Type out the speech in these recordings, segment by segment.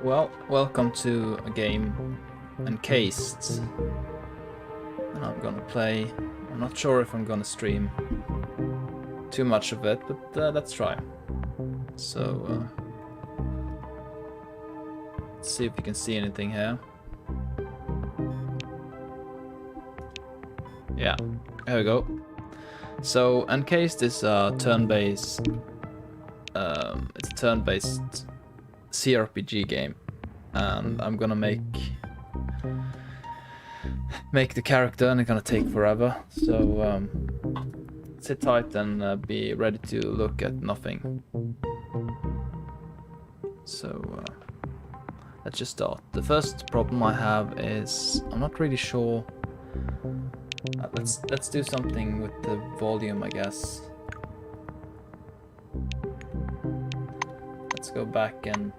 Well, welcome to a game Encased. And I'm gonna play. I'm not sure if I'm gonna stream too much of it, but let's try. So, let's see if you can see anything here. Yeah, here we go. So, Encased is a turn-based. It's a turn-based CRPG game, and I'm gonna make the character, and it's gonna take forever. So sit tight and be ready to look at nothing. So let's just start. The first problem I have is I'm not really sure. Let's do something with the volume, I guess. Let's go back and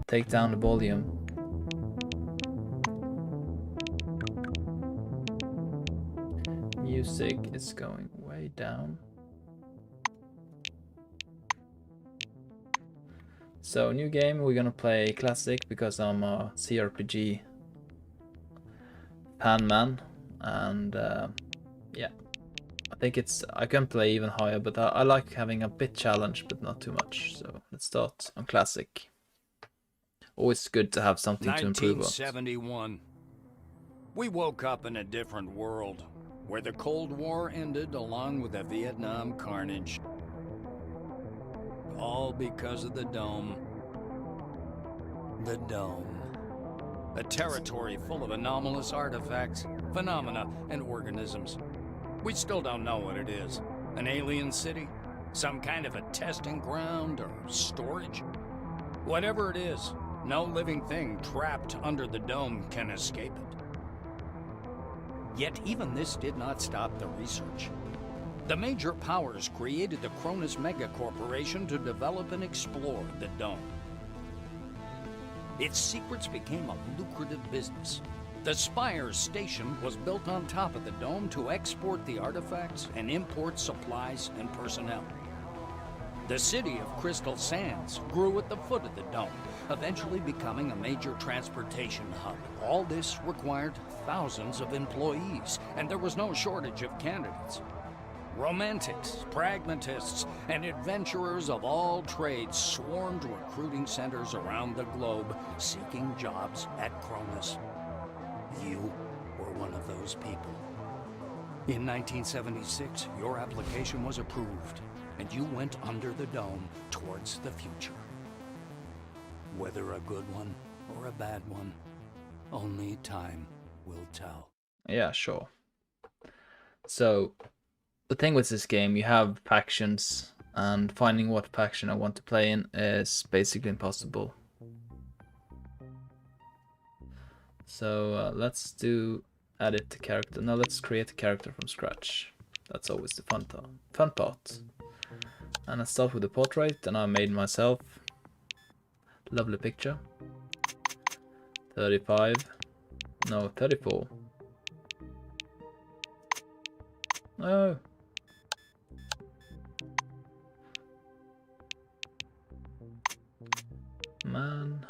take down the volume. Music is going way down. So new game, we're gonna play classic because I'm a CRPG fan man, and yeah, I think I can play even higher, but I like having a bit challenge, but not too much. So let's start on classic. Always good to have something to improve on. 1971. We woke up in a different world, where the Cold War ended along with the Vietnam carnage. All because of the Dome. The Dome. A territory full of anomalous artifacts, phenomena, and organisms. We still don't know what it is. An alien city? Some kind of a testing ground or storage? Whatever it is, no living thing trapped under the Dome can escape it. Yet even this did not stop the research. The major powers created the Cronus Megacorporation to develop and explore the Dome. Its secrets became a lucrative business. The Spires station was built on top of the Dome to export the artifacts and import supplies and personnel. The city of Crystal Sands grew at the foot of the Dome, eventually becoming a major transportation hub. All this required thousands of employees, and there was no shortage of candidates. Romantics, pragmatists, and adventurers of all trades swarmed recruiting centers around the globe, seeking jobs at Cronus. You were one of those people. In 1976, your application was approved, and you went under the Dome towards the future. Whether a good one or a bad one, only time will tell. Yeah, sure. So, the thing with this game, you have factions, and finding what faction I want to play in is basically impossible. So let's edit the character. Now let's create a character from scratch. That's always the fun part. And I start with the portrait, and I made myself. Lovely picture. 35. No, 34. Oh. Man.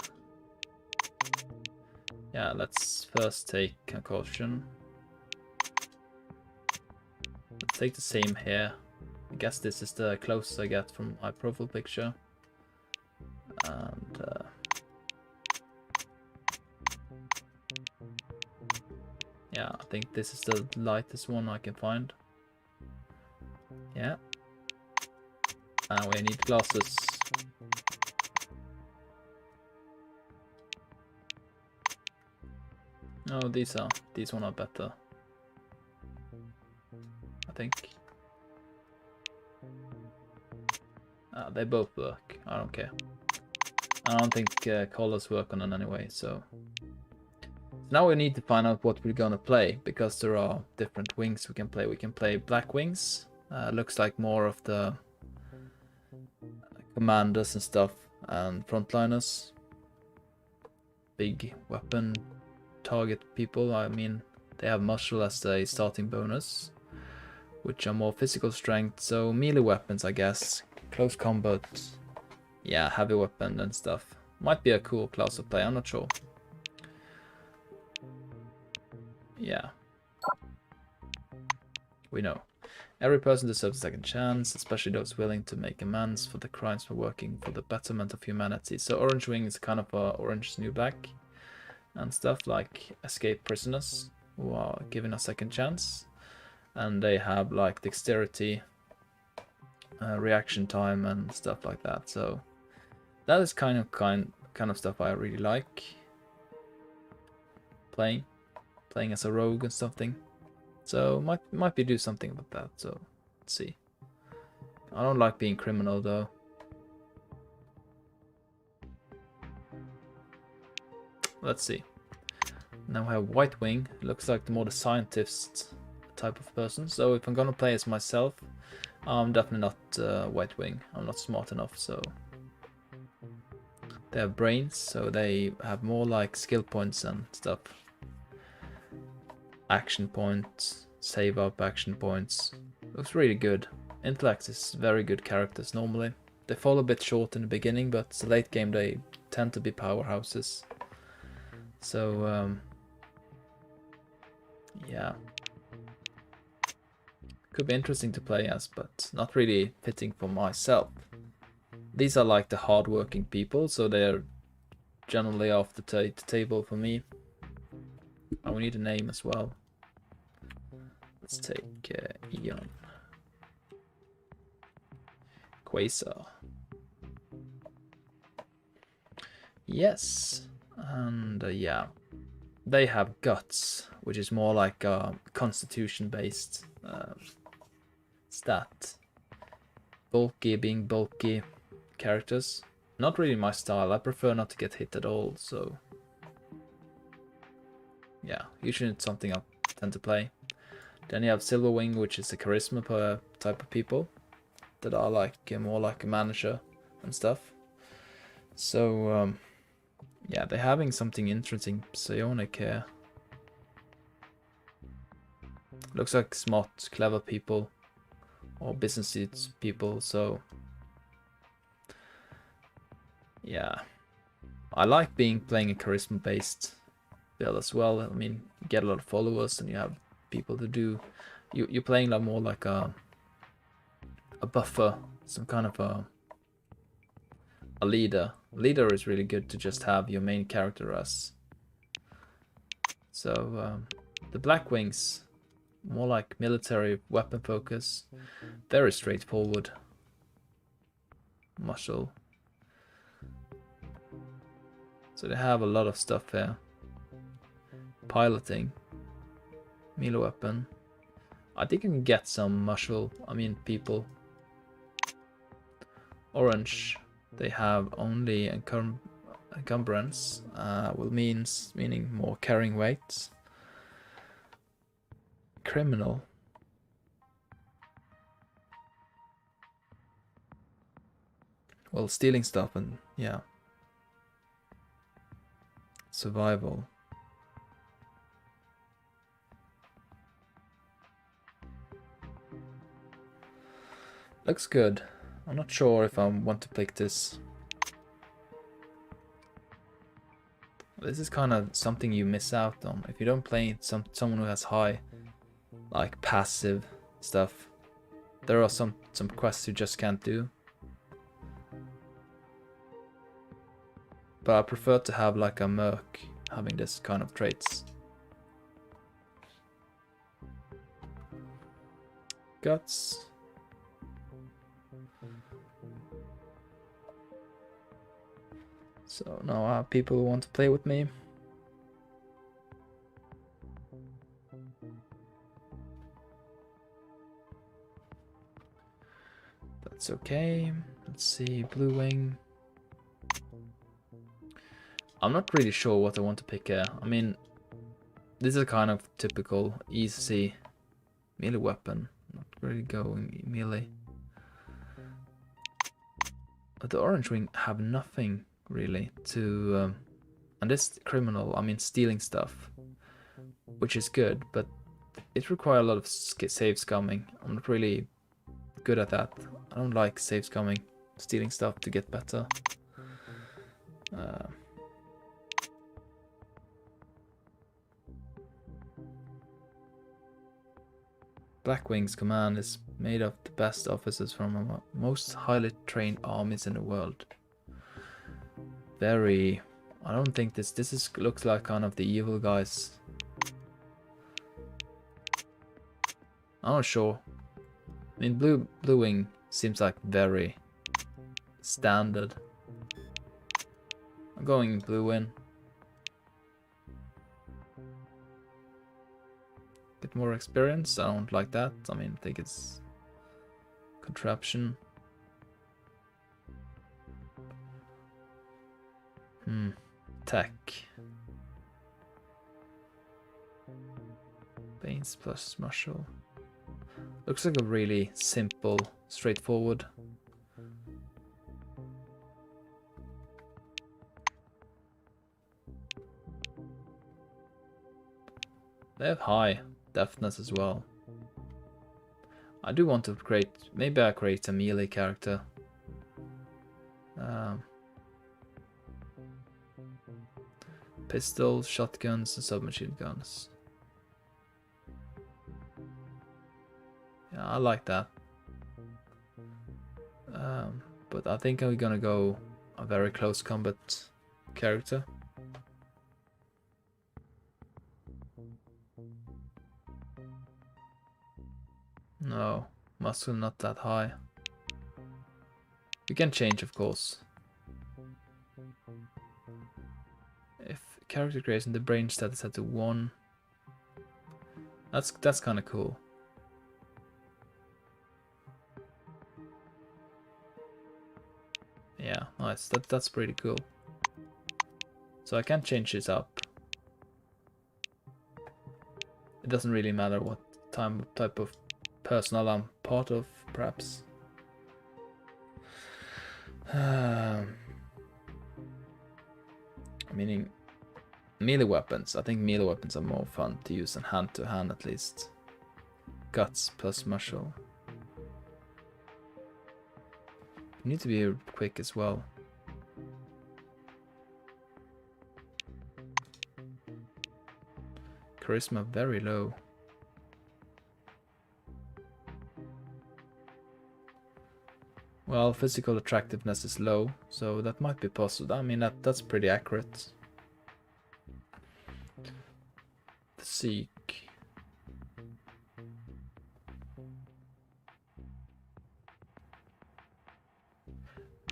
Yeah, let's first take a caution. Let's take the same here. I guess this is the closest I get from my profile picture. And yeah, I think this is the lightest one I can find. Yeah. And we need glasses. Oh, these one are better, I think. They both work. I don't care. I don't think colors work on it anyway. So now we need to find out what we're gonna play, because there are different wings we can play. We can play black wings. Looks like more of the commanders and stuff, and frontliners. Big weapon. Target people. I mean, they have muscle as a starting bonus, which are more physical strength, so melee weapons, I guess. Close combat, yeah, heavy weapon and stuff. Might be a cool class to play, I'm not sure. Yeah. We know. Every person deserves a second chance, especially those willing to make amends for the crimes for working for the betterment of humanity. So Orange Wing is kind of a Orange is New Black and stuff, like escaped prisoners who are given a second chance. And they have like dexterity, reaction time and stuff like that. So that is kind of stuff I really like. Playing as a rogue and something. So might be do something about that. So let's see. I don't like being criminal though. Let's see. Now we have White Wing. Looks like the more the scientist type of person. So if I'm gonna play as myself, I'm definitely not White Wing. I'm not smart enough. So they have brains, so they have more like skill points and stuff. Action points, save up action points. Looks really good. Intellect is very good characters normally. They fall a bit short in the beginning, but the late game they tend to be powerhouses. So yeah. Could be interesting to play as, but not really fitting for myself. These are like the hard-working people, so they're generally off the table for me. Oh, we need a name as well. Let's take Eon. Quasar. Yes. And yeah. They have Guts, which is more like a constitution-based stat. Bulky being bulky characters. Not really my style. I prefer not to get hit at all, so yeah, usually it's something I tend to play. Then you have Silverwing, which is the charisma type of people that are like more like a manager and stuff. So yeah, they're having something interesting. Psionic here. Looks like smart, clever people or business people. So yeah, I like playing a charisma based build as well. I mean, you get a lot of followers and you have people to do. You're playing like more like a buffer, some kind of a leader. Leader is really good to just have your main character as. So the Black Wings, more like military weapon focus, very straightforward. Muscle. So they have a lot of stuff here. Piloting, melee weapon. I think I can get some muscle. I mean people. Orange. They have only encumbrance, meaning more carrying weight. Criminal. Well, stealing stuff and yeah. Survival. Looks good. I'm not sure if I want to pick this. This is kind of something you miss out on if you don't play someone who has high, like passive stuff. There are some quests you just can't do. But I prefer to have like a merc having this kind of traits. Guts. So now I have people who want to play with me. That's okay. Let's see, Blue Wing. I'm not really sure what I want to pick here. I mean, this is a kind of typical easy melee weapon. Not really going melee. But the Orange Wing have nothing really to... and this criminal, I mean stealing stuff. Which is good, but it requires a lot of save scumming. I'm not really good at that. I don't like save scumming, stealing stuff to get better. Blackwing's command is made of the best officers from the most highly trained armies in the world. Very... I don't think this looks like kind of the evil guys. I'm not sure. I mean, Blue Wing seems like very standard. I'm going Blue Wing. Get more experience. I don't like that. I mean, I think it's contraption. Tech. Banes plus martial. Looks like a really simple, straightforward. They have high deftness as well. I do want to create, maybe I create a melee character. Pistols, shotguns, and submachine guns. Yeah, I like that. But I think I'm gonna go a very close combat character. No, muscle not that high. You can change, of course. If character creation, the brain stat is set to 1. That's kind of cool. Yeah, nice. That's pretty cool. So I can change this up. It doesn't really matter what type of personnel I'm part of, perhaps. Meaning melee weapons. I think melee weapons are more fun to use than hand to hand, at least. Guts plus muscle. You need to be quick as well. Charisma very low. Well, physical attractiveness is low, so that might be possible. I mean, that's pretty accurate. The Seek.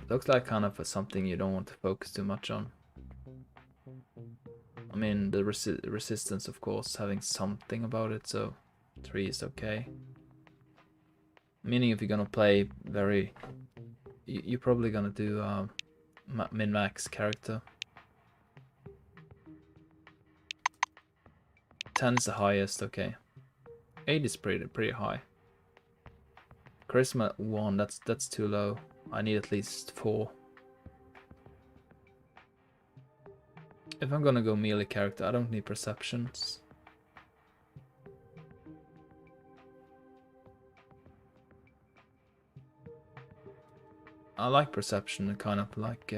Looks like kind of something you don't want to focus too much on. I mean, the resistance, of course, having something about it, so 3 is okay. Meaning if you're gonna play very... You're probably gonna do min-max character. 10 is the highest, okay. 8 is pretty high. Charisma 1, that's too low. I need at least 4. If I'm gonna go melee character, I don't need perceptions. I like perception, kind of like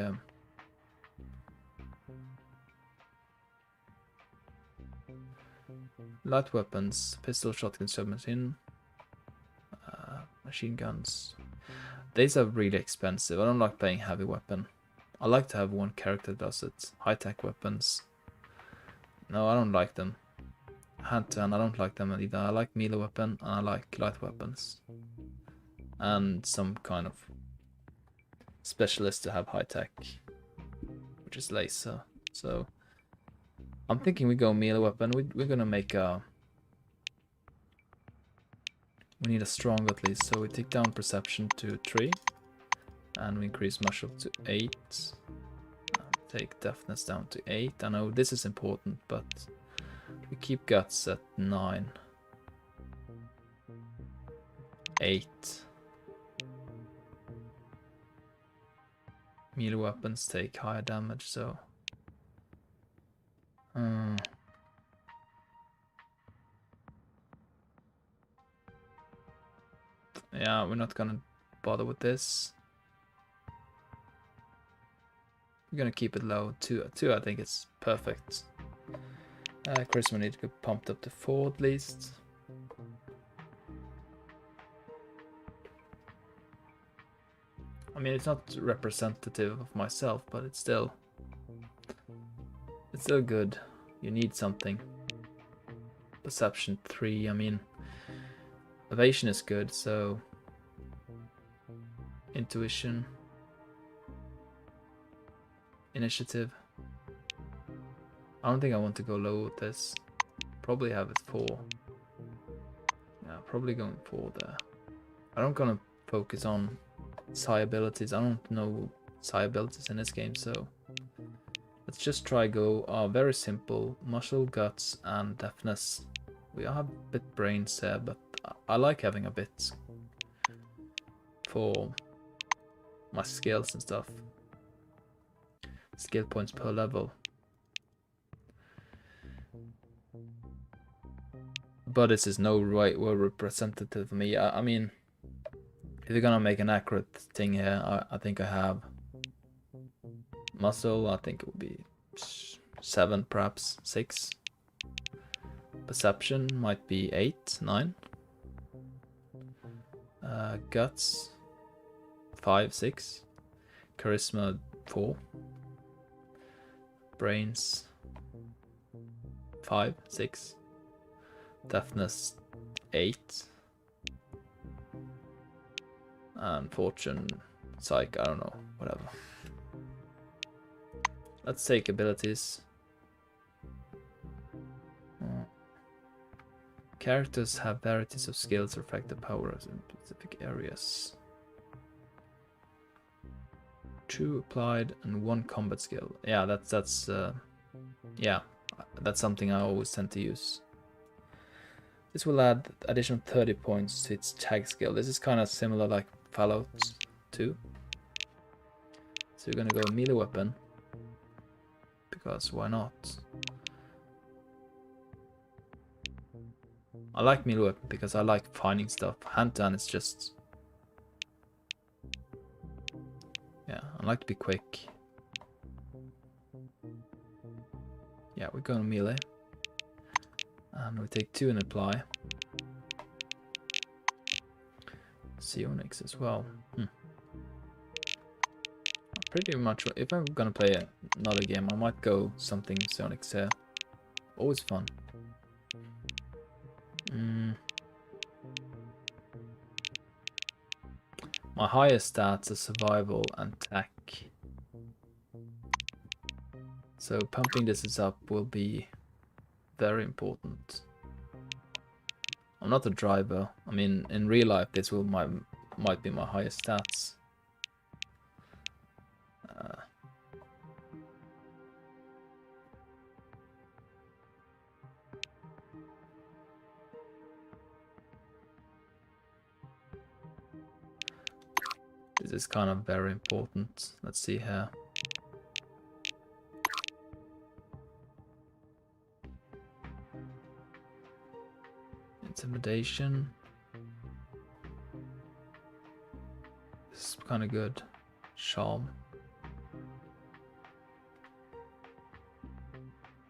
light weapons, pistol, shotgun, submachine, machine guns. These are really expensive. I don't like playing heavy weapon. I like to have one character that does it. High-tech weapons. No, I don't like them. Hand-to-hand, I don't like them either. I like melee weapon and I like light weapons. And some kind of specialist to have high-tech, which is laser. So I'm thinking we go melee weapon. We're gonna make a... We need a strong at least, so we take down perception to 3. And we increase muscle to 8. Take deftness down to 8. I know this is important, but we keep guts at 9. 8. Melee weapons take higher damage, so... Yeah, we're not gonna bother with this. We're gonna keep it low. 2 I think it's perfect. Charisma need to get pumped up to 4 at least. I mean, it's not representative of myself, but it's still good. You need something. Perception 3, I mean, evasion is good, so intuition, initiative. I don't think I want to go low with this. Probably have it 4. Yeah, probably going 4 there. I don't gonna focus on psi abilities. I don't know psi abilities in this game, so let's just try go very simple: muscle, guts, and deafness. We have a bit brains there, but I like having a bit for my skills and stuff. Skill points per level. But this is no right well representative of me. I mean, if you're gonna make an accurate thing here, I think I have muscle. I think it would be 7, perhaps 6. Perception might be 8, 9. Guts 5, 6. Charisma 4. Brains 5, 6. Deafness 8. And fortune, psych, I don't know, whatever. Let's take abilities. Characters have varieties of skills or effective powers in specific areas. 2 applied and 1 combat skill. Yeah, that's something I always tend to use. This will add additional 30 points to its tag skill. This is kind of similar like Fallout 2. So you're gonna go melee weapon, because why not? I like melee weapon because I like finding stuff. Hand to hand is just... yeah, I like to be quick. Yeah, we're going melee. And we take 2 and apply. Psionics as well. Pretty much, if I'm gonna play another game, I might go something psionics here. Always fun. My highest stats are survival and tech. So pumping this up will be very important. I'm not a driver. I mean, in real life, this will might be my highest stats. This is kind of very important. Let's see here. Intimidation. This is kind of good. Charm.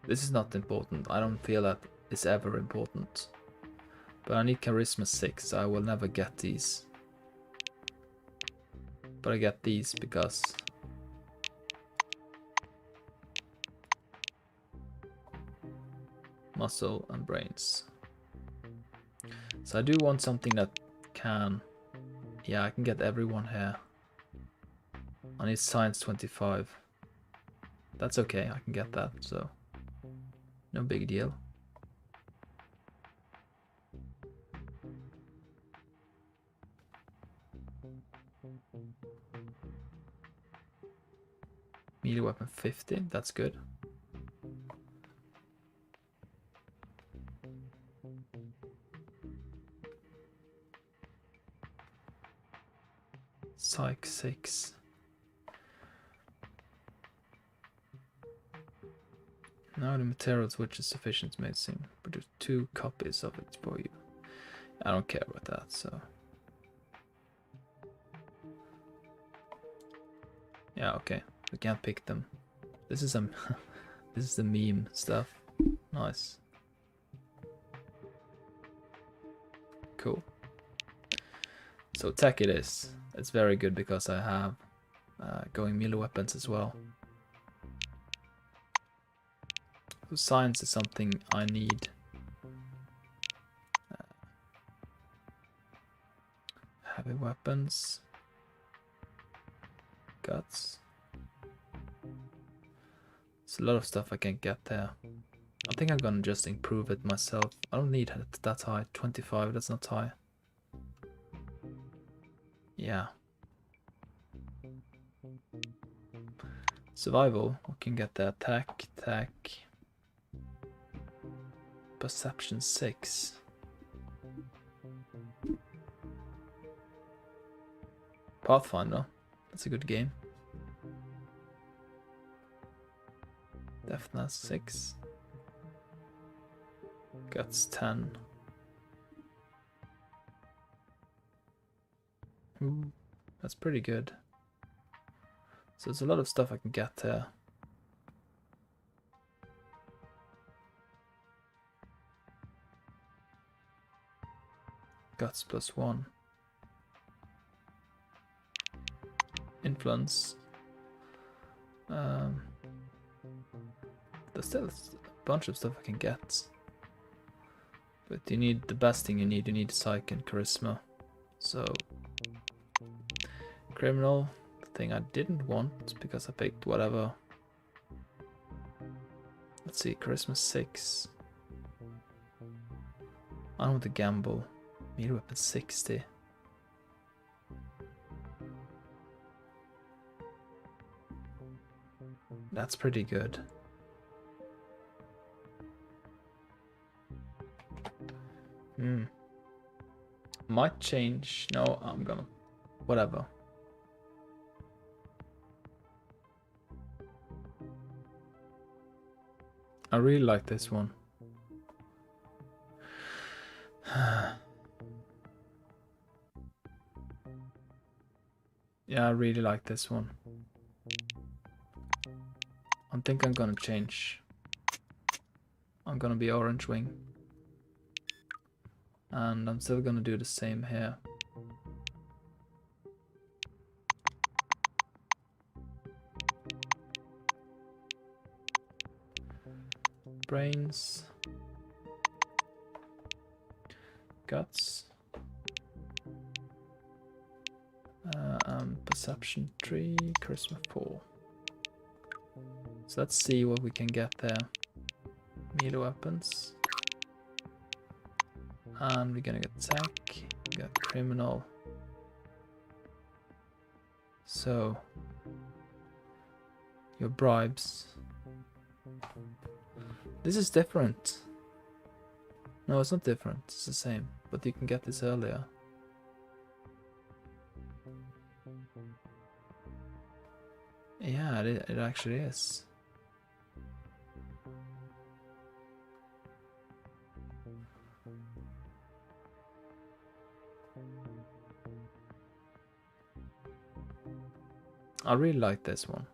This is not important. I don't feel that it's ever important. But I need charisma 6. I will never get these. But I get these because muscle and brains. So I do want something that can... yeah, I can get everyone here. I need science 25. That's okay, I can get that, so no big deal. Melee weapon 50, that's good. Psych 6. Now the materials which is sufficient medicine. Produce 2 copies of it for you. I don't care about that, so. Yeah, okay. We can't pick them. This is this is the meme stuff. Nice. Cool. So tech it is. It's very good because I have going melee weapons as well. So science is something I need. Heavy weapons. Guts. There's a lot of stuff I can get there. I think I'm gonna just improve it myself. I don't need it that high. 25, that's not high. Yeah. Survival, we can get the attack. Perception 6. Pathfinder, that's a good game. Deftness 6. Guts 10. Ooh, that's pretty good. So there's a lot of stuff I can get there. Guts +1. Influence. There's still a bunch of stuff I can get. But you need the best thing you need psych and charisma. So criminal, the thing I didn't want because I picked whatever. Let's see, charisma 6. I don't want to gamble. Melee weapon 60. That's pretty good. Might change. No, I'm gonna. Whatever. I really like this one. Yeah, I really like this one. I think I'm gonna change. I'm gonna be orange wing. And I'm still gonna do the same here. Brains. Guts. Perception 3, charisma 4. So let's see what we can get there. Melee weapons. And we're gonna get tech, we got criminal. So your bribes. This is different. No, it's not different, it's the same. But you can get this earlier. Yeah, it actually is. I really like this one.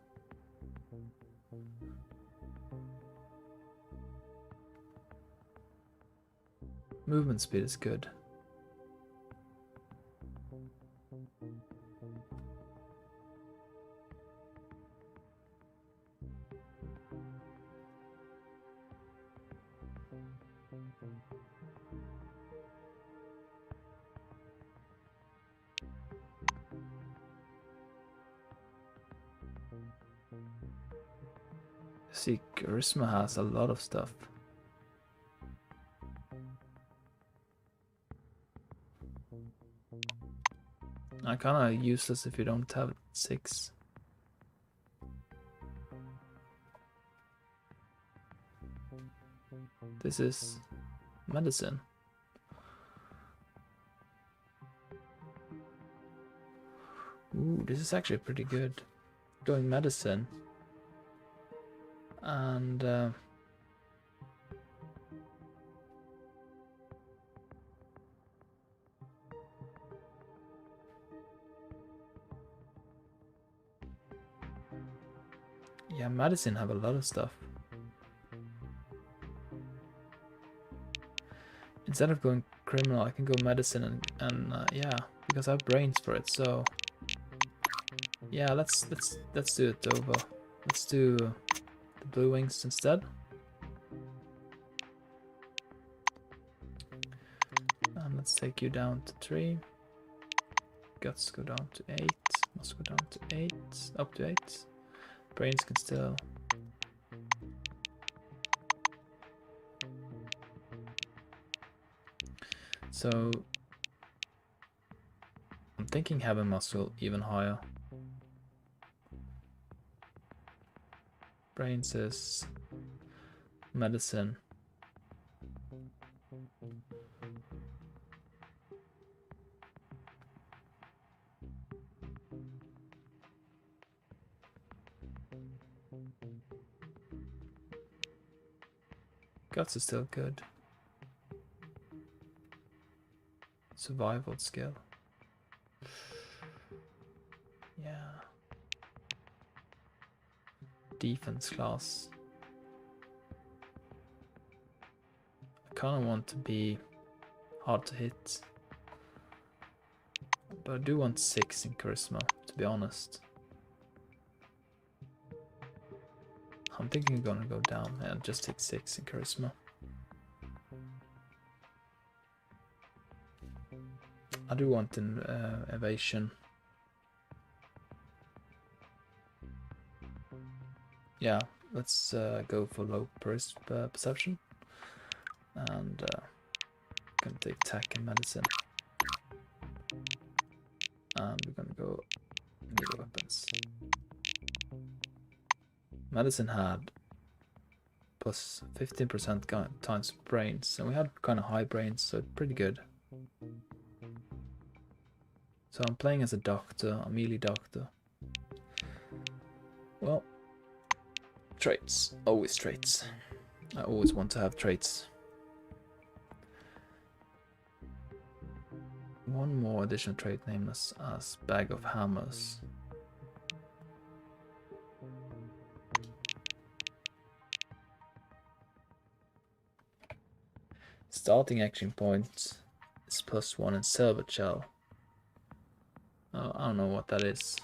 Movement speed is good. See, charisma has a lot of stuff. Kinda useless if you don't have 6. This is medicine. Ooh, this is actually pretty good. Going medicine. And yeah, medicine have a lot of stuff. Instead of going criminal, I can go medicine and yeah, we because I have brains for it. So yeah, let's do it over. Let's do the blue wings instead. And let's take you down to 3. Guts go down to 8. Must go down to 8. Up to 8. Brains can still. So I'm thinking heaven muscle even higher. Brains is medicine. Guts is still good. Survival skill. Yeah. Defense class. I kind of want to be hard to hit. But I do want 6 in charisma, to be honest. I'm thinking I'm gonna go down and just take 6 in charisma. I do want an evasion. Yeah, let's go for low perception. And gonna take attack and medicine. And we're gonna go melee weapons. Medicine had plus 15% times brains, and we had kind of high brains, so pretty good. So I'm playing as a doctor, a melee doctor. Well, traits, always traits. I always want to have traits. One more additional trait named as Bag of Hammers. Starting action point is +1 in Silver Shell. Oh, I don't know what that is.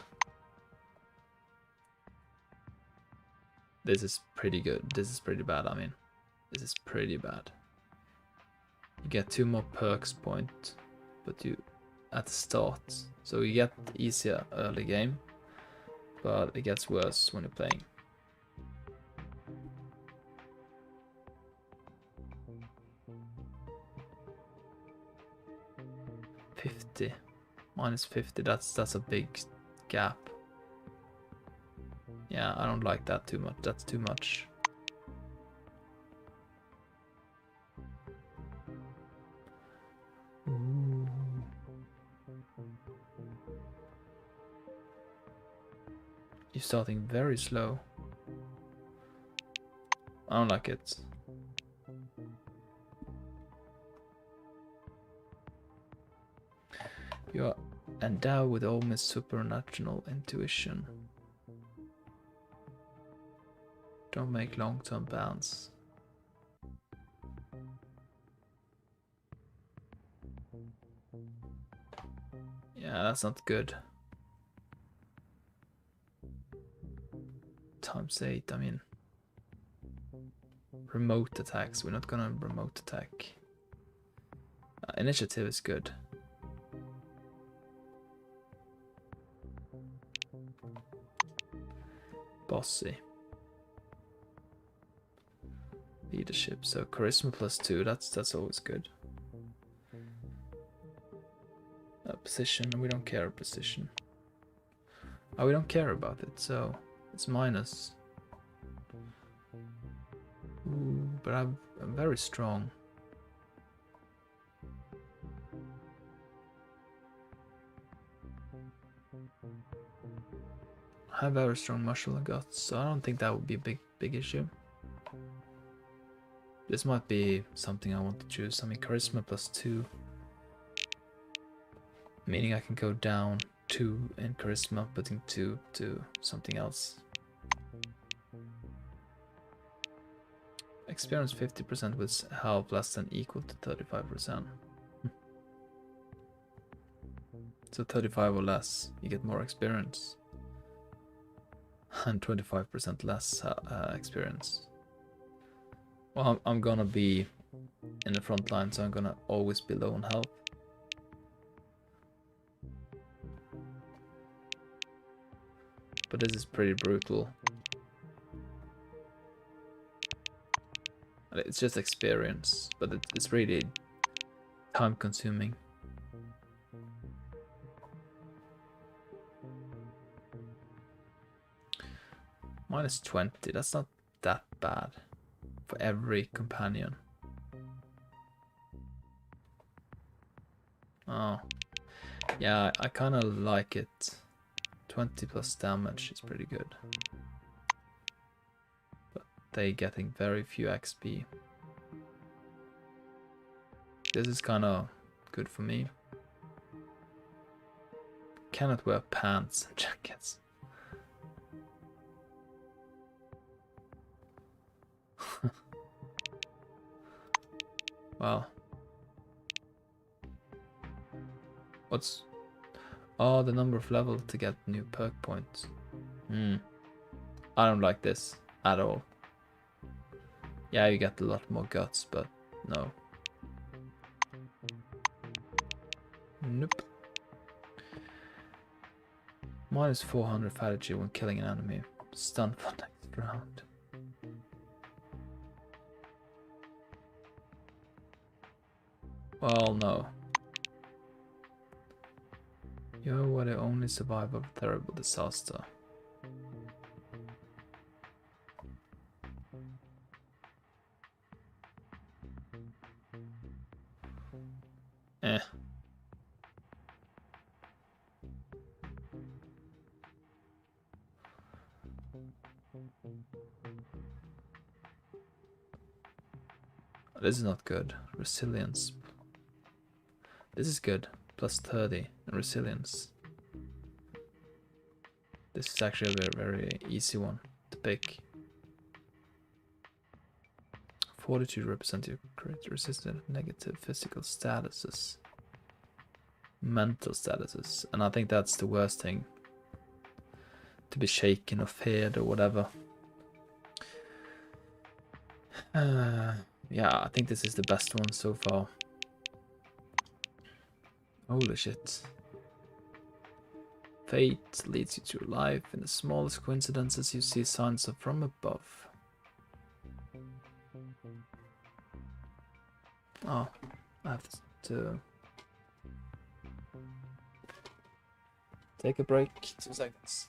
This is pretty good. This is pretty bad, I mean. This is pretty bad. You get 2 more perks point, but you at the start. So you get easier early game, but it gets worse when you're playing. -50, that's a big gap. Yeah, I don't like that too much. That's too much. Ooh. You're starting very slow. I don't like it. You are endowed with almost supernatural intuition. Don't make long-term plans. Yeah, that's not good. ×8, I mean. Remote attacks, we're not gonna remote attack. Initiative is good. Bossy. Leadership, so charisma +2, that's always good. Position, we don't care position. Oh, we don't care about it, so it's minus. Ooh, but I'm very strong. I have very strong muscle and guts, so I don't think that would be a big issue. This might be something I want to choose. I mean, charisma +2. Meaning I can go down 2 in charisma, putting 2 to something else. Experience 50% with health less than equal to 35%. So 35 or less, you get more experience. And 25% less experience. Well, I'm gonna be in the front line, so I'm gonna always be low on health. But this is pretty brutal. It's just experience, but it's really time consuming. Minus 20, that's not that bad for every companion. Oh, yeah, I kind of like it. 20 plus damage is pretty good. But they getting very few XP. This is kind of good for me. Cannot wear pants and jackets. Wow. What's... Oh, the number of levels to get new perk points. I don't like this at all. Yeah, you get a lot more guts, but no. Nope. Minus 400 strategy when killing an enemy. Stun for next round. Well, no. You were the only survivor of a terrible disaster. Eh. This is not good. Resilience. This is good. Plus 30 in resilience. This is actually a very, very easy one to pick. Fortitude represents your great resistance to negative physical statuses. Mental statuses. And I think that's the worst thing. To be shaken or feared or whatever. Yeah, I think this is the best one so far. Holy shit. Fate leads you through life. In the smallest coincidences you see signs of from above. Oh, I have to take a break. 2 seconds.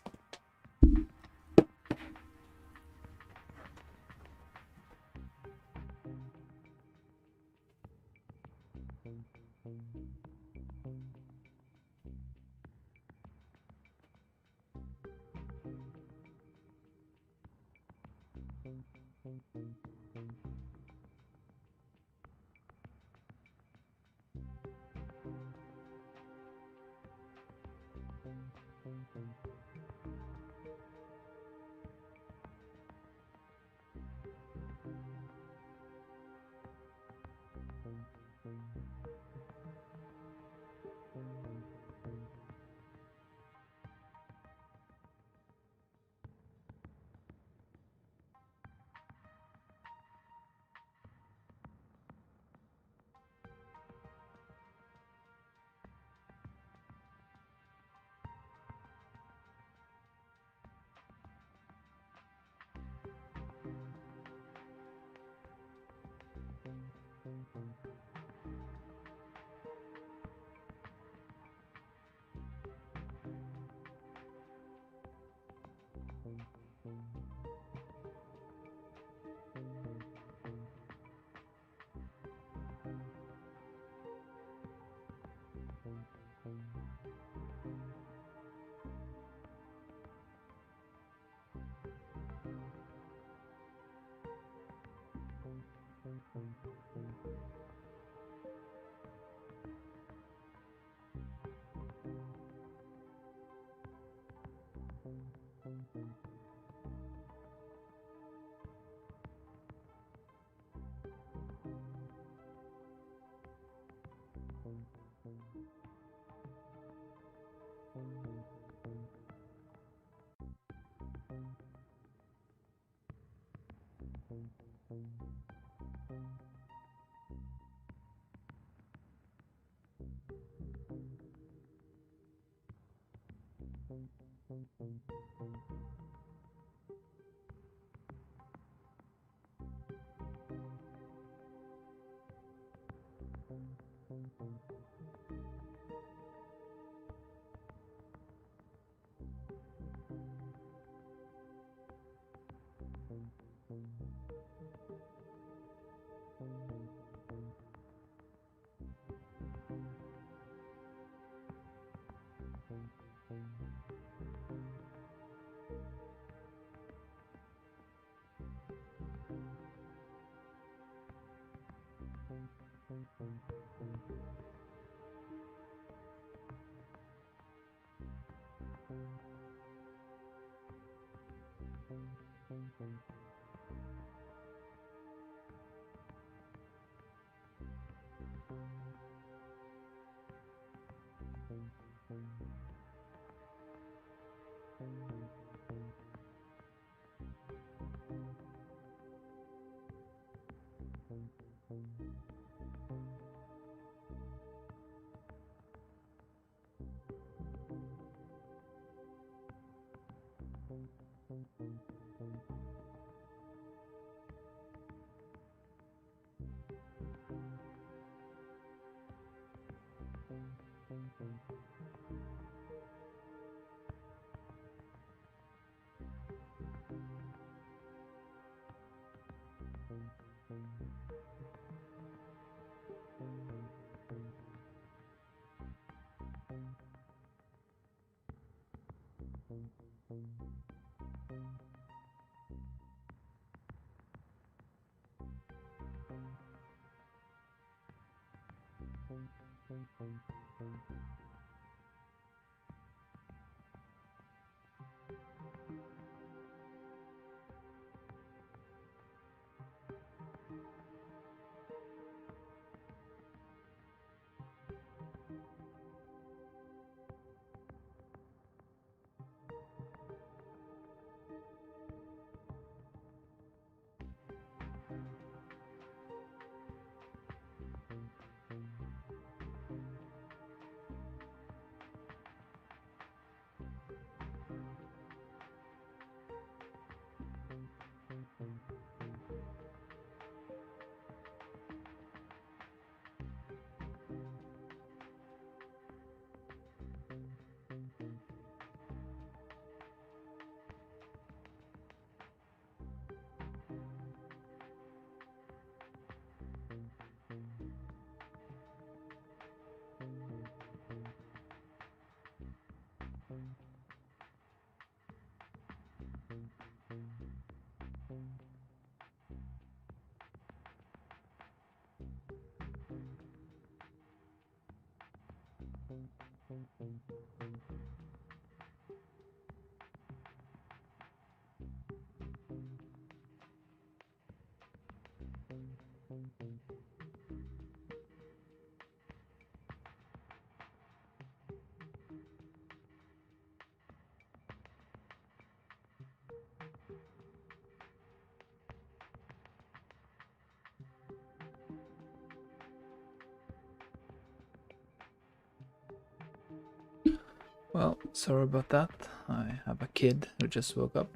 Well, sorry about that. I have a kid who just woke up.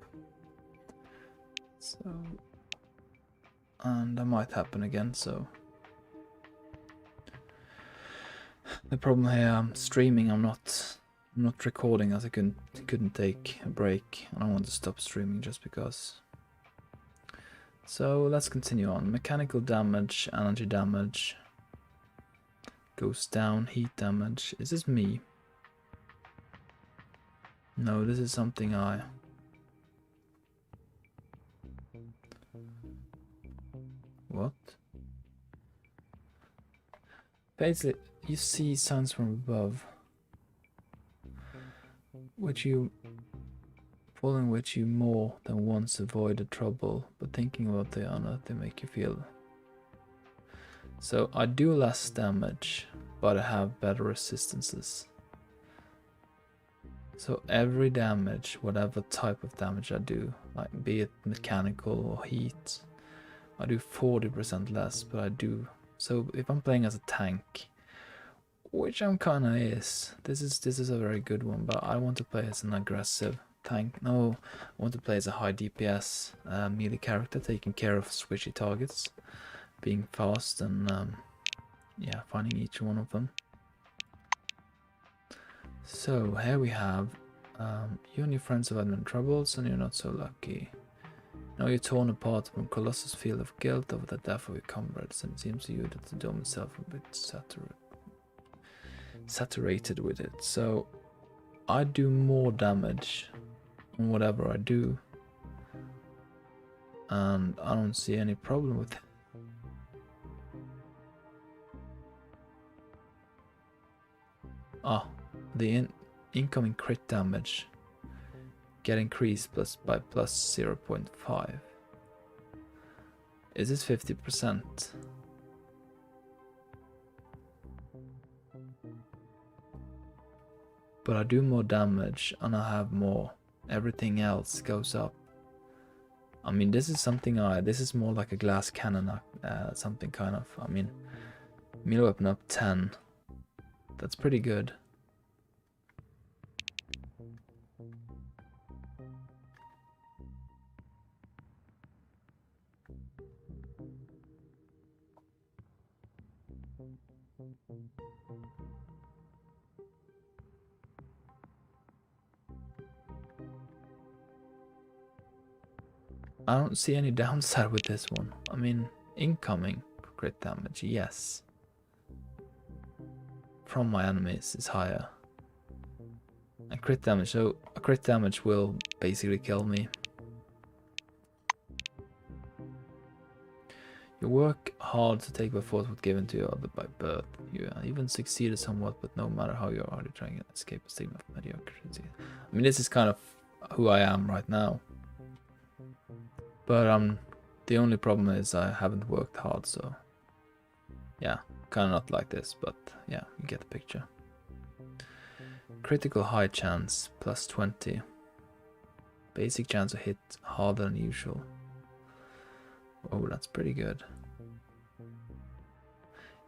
So, and that might happen again, so. The problem here, I'm streaming, I'm not recording, as I couldn't take a break. I don't want to stop streaming just because. So let's continue on. Mechanical damage, energy damage goes down, heat damage. Is this me? No, this is something I... What? Basically, you see signs from above, following which you more than once avoided trouble, but thinking about the honor they make you feel. So I do less damage, but I have better resistances. So every damage, whatever type of damage I do, like be it mechanical or heat, I do 40% less, but I do. So if I'm playing as a tank, which I'm kinda is. This is a very good one, but I want to play as an aggressive tank. No, I want to play as a high DPS melee character, taking care of squishy targets, being fast, and yeah, finding each one of them. So here we have you and your friends have had many troubles, and you're not so lucky. Now you're torn apart from Colossus' feel of guilt over the death of your comrades, and it seems to you that the dome itself is a bit saturated with it. So I do more damage on whatever I do, and I don't see any problem with it. Ah, the incoming crit damage get increased by plus 0.5. Is this 50%? But I do more damage and I have more. Everything else goes up. I mean, this is something this is more like a glass cannon, something kind of. I mean, melee weapon up 10. That's pretty good. I don't see any downside with this one. I mean, incoming crit damage, yes, from my enemies is higher. And crit damage, so a crit damage will basically kill me. You work hard to take by force what's given to you other by birth. You even succeeded somewhat, but no matter how you're hard, trying to escape a stigma of mediocrity. I mean, this is kind of who I am right now. But the only problem is I haven't worked hard, so yeah, kind of not like this, but yeah, you get the picture. Critical high chance, plus 20. Basic chance to hit harder than usual. Oh, that's pretty good.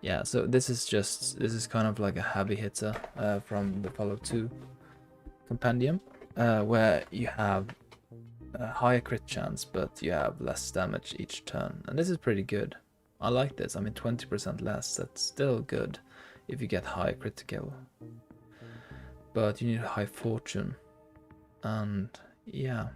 Yeah, so this is kind of like a heavy hitter from the Fallout 2 compendium, where you have a higher crit chance, but you have less damage each turn, and this is pretty good. I like this. I mean, 20% less, that's still good if you get high critical, but you need a high fortune, and yeah,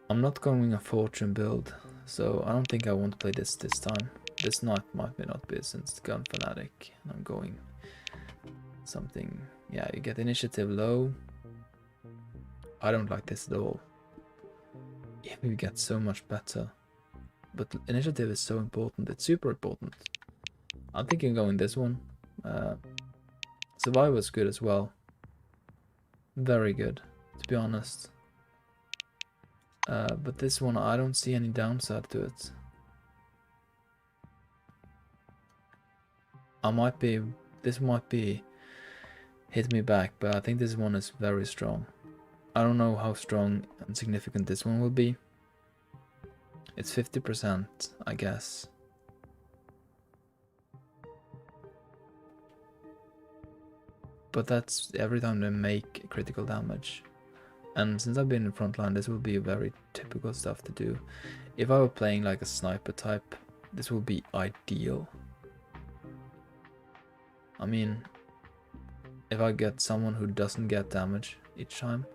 I'm not going a fortune build, so I don't think I want to play this time. This night might not be, since the gun fanatic, and I'm going something. Yeah, you get initiative low. I don't like this at all. Yeah, we get so much better, but initiative is so important. It's super important. I'm thinking going this one. Survivor is good as well. Very good, to be honest. But this one, I don't see any downside to it. This might be hit me back, but I think this one is very strong. I don't know how strong and significant this one will be. It's 50%, I guess. But that's every time they make critical damage. And since I've been in frontline, this will be very typical stuff to do. If I were playing like a sniper type, this will be ideal. I mean, if I get someone who doesn't get damage each time.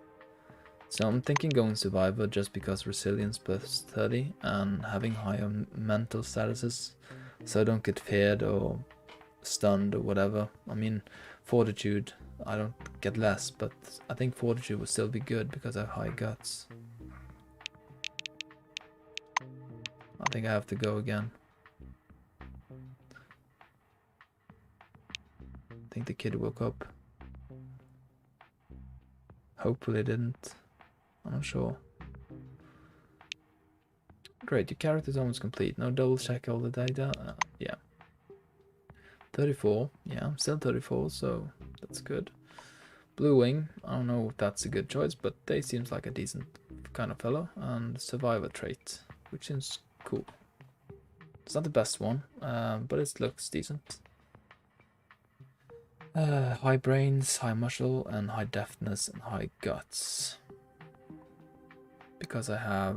So I'm thinking going Survivor just because resilience plus 30 and having higher mental statuses, so I don't get feared or stunned or whatever. I mean, Fortitude, I don't get less, but I think Fortitude will still be good because I have high guts. I think I have to go again. I think the kid woke up. Hopefully didn't. I'm not sure. Great, your character's almost complete. No double check all the data. Yeah. 34. Yeah, I'm still 34, so that's good. Blue Wing. I don't know if that's a good choice, but they seems like a decent kind of fellow. And Survivor trait, which seems cool. It's not the best one, but it looks decent. High brains, high muscle, and high deftness, and high guts. Because I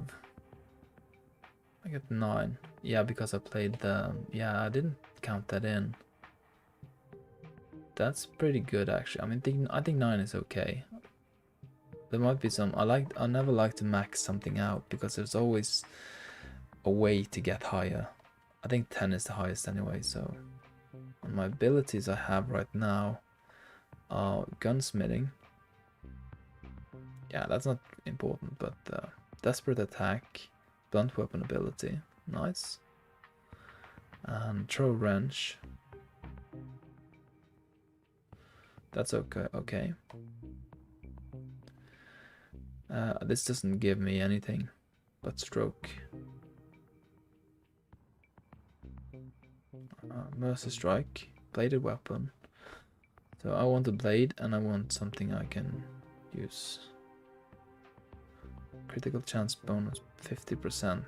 get 9. Yeah, because I played the... Yeah, I didn't count that in. That's pretty good, actually. I mean, I think 9 is okay. There might be some... I never like to max something out, because there's always a way to get higher. I think 10 is the highest anyway, so... And my abilities I have right now are gunsmithing. Yeah, that's not important, but desperate attack, blunt weapon ability, nice. And throw wrench. That's okay. Okay. This doesn't give me anything but stroke. Mercy strike, bladed weapon. So I want a blade and I want something I can use. Critical chance bonus 50%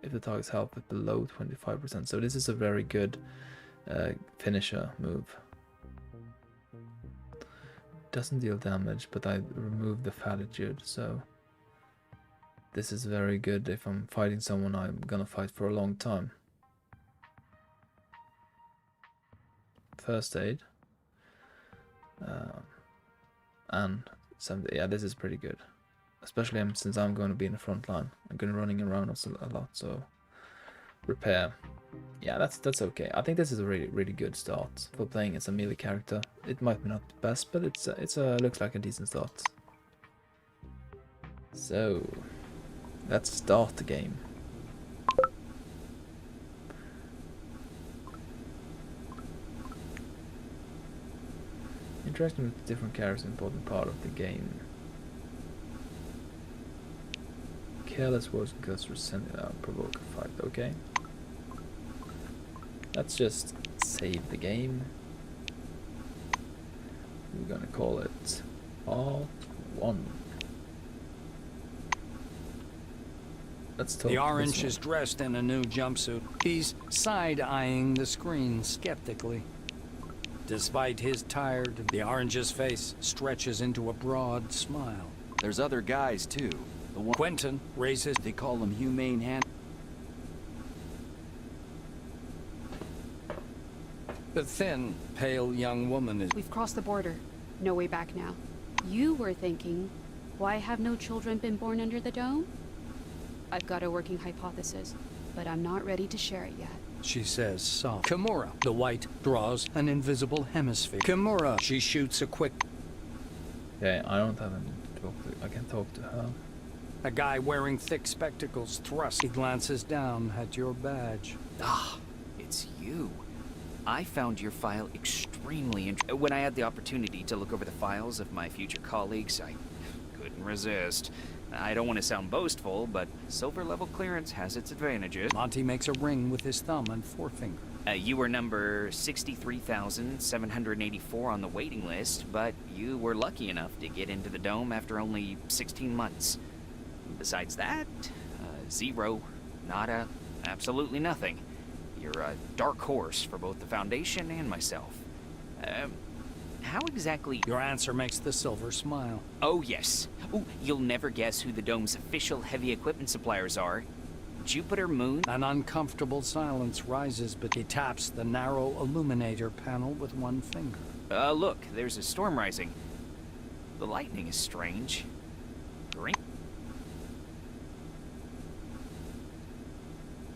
if the target's health is below 25%. So this is a very good finisher move. Doesn't deal damage, but I remove the fatitude, so this is very good if I'm fighting someone I'm gonna fight for a long time. First aid. And 70. Yeah, this is pretty good. Especially since I'm going to be in the front line. I'm going to be running around also a lot, so... Repair. Yeah, that's okay. I think this is a really good start for playing as a melee character. It might be not the best, but it's looks like a decent start. So, let's start the game. Interacting with different characters is an important part of the game. Careless words because provoke a fight. Okay. Let's just save the game. We're gonna call it Part 1. Let's talk. The Orange is dressed in a new jumpsuit. He's side-eyeing the screen skeptically. Despite his tired, the Orange's face stretches into a broad smile. There's other guys, too. The one Quentin raises... they call him Humane Hand. The thin, pale young woman is... We've crossed the border. No way back now. You were thinking, why have no children been born under the dome? I've got a working hypothesis, but I'm not ready to share it yet. She says soft. Kimura, the white, draws an invisible hemisphere. Kimura, she shoots a quick... Okay, I don't have anything to talk to. I can talk to her. A guy wearing thick spectacles thrusts. He glances down at your badge. Ah, it's you. I found your file extremely interesting. When I had the opportunity to look over the files of my future colleagues, I couldn't resist. I don't want to sound boastful, but silver level clearance has its advantages. Monty makes a ring with his thumb and forefinger. You were number 63,784 on the waiting list, but you were lucky enough to get into the dome after only 16 months. Besides that, zero, nada, absolutely nothing. You're a dark horse for both the Foundation and myself. How exactly... Your answer makes the silver smile. Oh, yes. Ooh, you'll never guess who the dome's official heavy equipment suppliers are. Jupiter Moon... An uncomfortable silence rises, but he taps the narrow illuminator panel with one finger. Look, there's a storm rising. The lightning is strange. Green...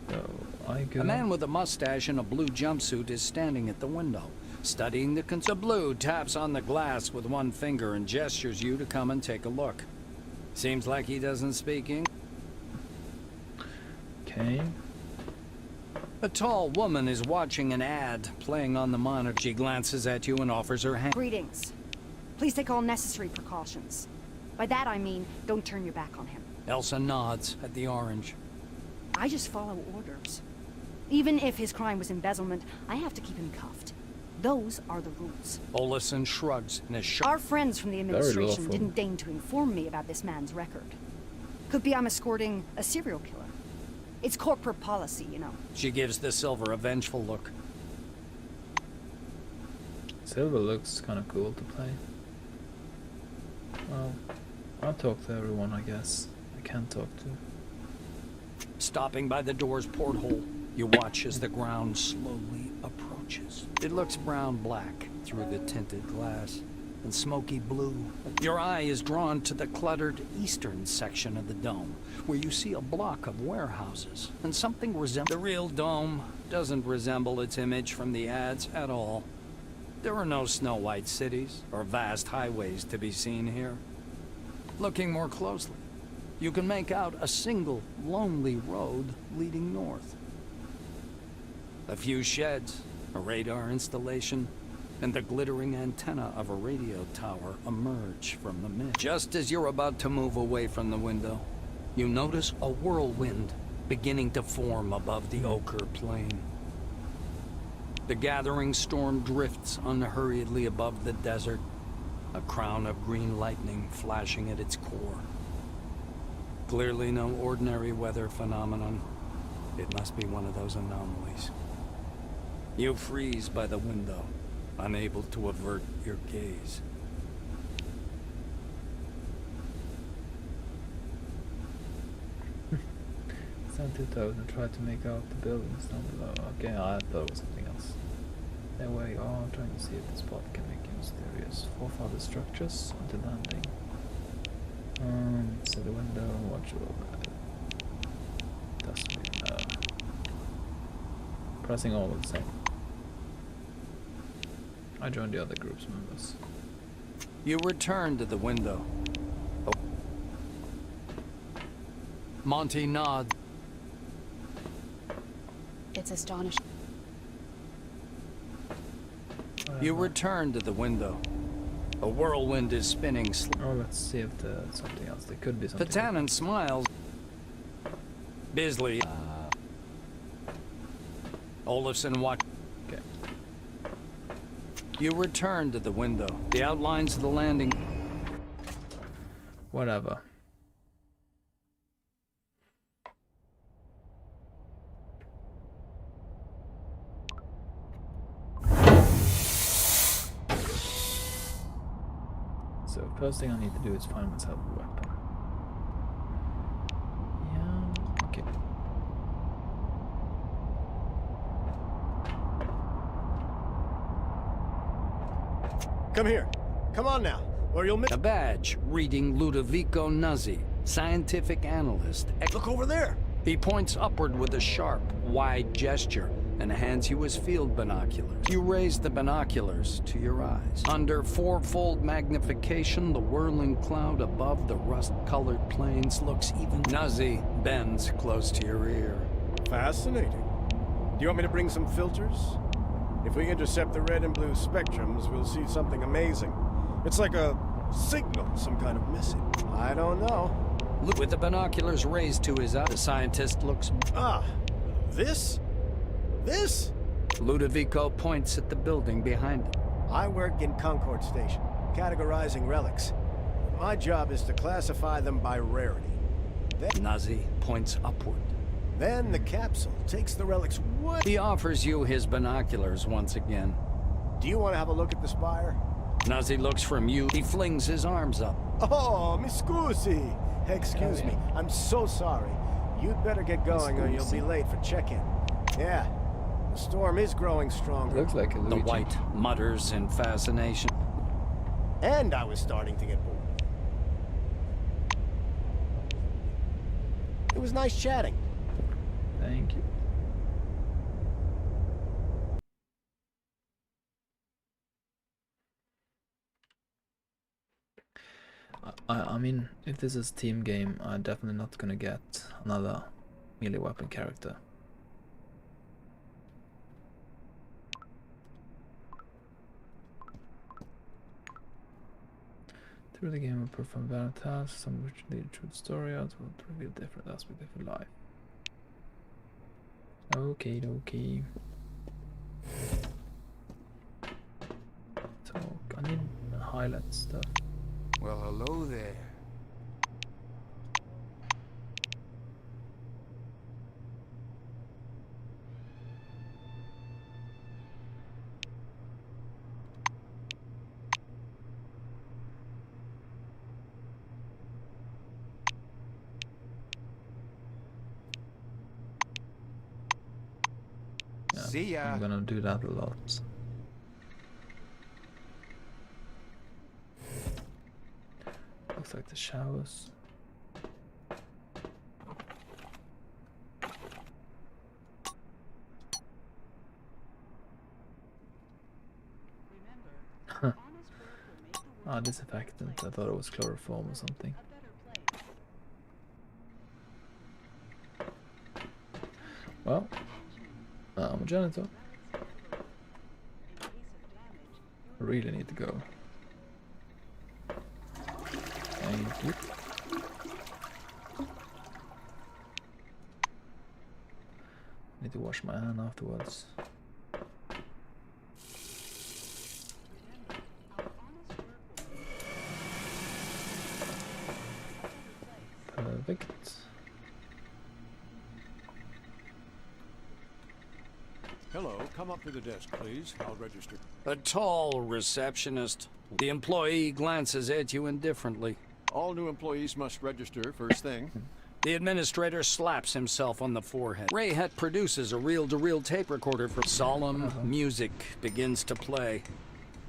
So, I go... A man with a mustache and a blue jumpsuit is standing at the window, studying the Blue taps on the glass with one finger and gestures you to come and take a look. Seems like he doesn't speak English. Okay. A tall woman is watching an ad playing on the monitor. She glances at you and offers her hand. Greetings. Please take all necessary precautions. By that I mean, don't turn your back on him. Elsa nods at the Orange. I just follow orders. Even if his crime was embezzlement, I have to keep him cuffed. Those are the rules. Olison shrugs and is Our friends from the administration lawful. didn't deign to inform me about this man's record. Could be I'm escorting a serial killer. It's corporate policy, you know. She gives the silver a vengeful look. Silver looks kind of cool to play. Well, I'll talk to everyone, I guess. I can talk to. Stopping by the door's porthole, you watch as the ground slowly approaches. It looks brown-black through the tinted glass, and smoky blue. Your eye is drawn to the cluttered eastern section of the dome, where you see a block of warehouses, and something resembles... The real dome doesn't resemble its image from the ads at all. There are no snow-white cities or vast highways to be seen here. Looking more closely, you can make out a single, lonely road leading north. A few sheds, a radar installation, and the glittering antenna of a radio tower emerge from the mist. Just as you're about to move away from the window, you notice a whirlwind beginning to form above the ochre plain. The gathering storm drifts unhurriedly above the desert, a crown of green lightning flashing at its core. Clearly no ordinary weather phenomenon. It must be one of those anomalies. You freeze by the window, unable to avert your gaze. Sent 2000, tried to make out the buildings down below. Okay, I thought it was something else. There we are, trying to see if the spot can make mysterious forefather structures until landing. So the window, watch over. Doesn't really matter. Pressing all the same. I joined the other group's members. You return to the window. Oh. Monty nods. It's astonishing. You return to the window. A whirlwind is spinning. Oh, let's see if there's something else. There could be something. Patanen smiles. Bisley. Olafson watch. Okay. You return to the window. The outlines of the landing. Whatever. So first thing I need to do is find myself a weapon. Yeah, okay. Come here. Come on now, or you'll miss. A badge reading Ludovico Nuzzi, scientific analyst. Look over there. He points upward with a sharp, wide gesture and hands you his field binoculars. You raise the binoculars to your eyes. Under fourfold magnification, the whirling cloud above the rust-colored plains looks even... Nuzzi bends close to your ear. Fascinating. Do you want me to bring some filters? If we intercept the red and blue spectrums, we'll see something amazing. It's like a signal, some kind of message. I don't know. With the binoculars raised to his eye, the scientist looks... Ah, this? This? Ludovico points at the building behind him. I work in Concord Station, categorizing relics. My job is to classify them by rarity. Nuzzi points upward. Then the capsule takes the relics way... He offers you his binoculars once again. Do you want to have a look at the spire? Nuzzi looks from you. He flings his arms up. Oh, mi scusi. Excuse me. I'm so sorry. You'd better get going or you'll be late for check-in. Yeah. The storm is growing stronger. Looks like a The Luigi. white mutters in fascination. And I was starting to get bored. It was nice chatting. Thank you. I mean, if this is a team game, I'm definitely not gonna get another melee weapon character. Through the game, we perform various tasks, some of which lead to the story, others will reveal different aspects of your life. Okay, okay. So, I need highlight stuff. Well, hello there. See ya. I'm gonna do that a lot. Looks like the showers. Ah, disinfectant. I thought it was chloroform or something. Well, I'm a janitor. I really need to go. Thank you. Need to wash my hand afterwards. Perfect. Hello, come up to the desk, please. I'll register. A tall receptionist. The employee glances at you indifferently. All new employees must register first thing. The administrator slaps himself on the forehead. Rayhet produces a reel-to-reel tape recorder for solemn music begins to play,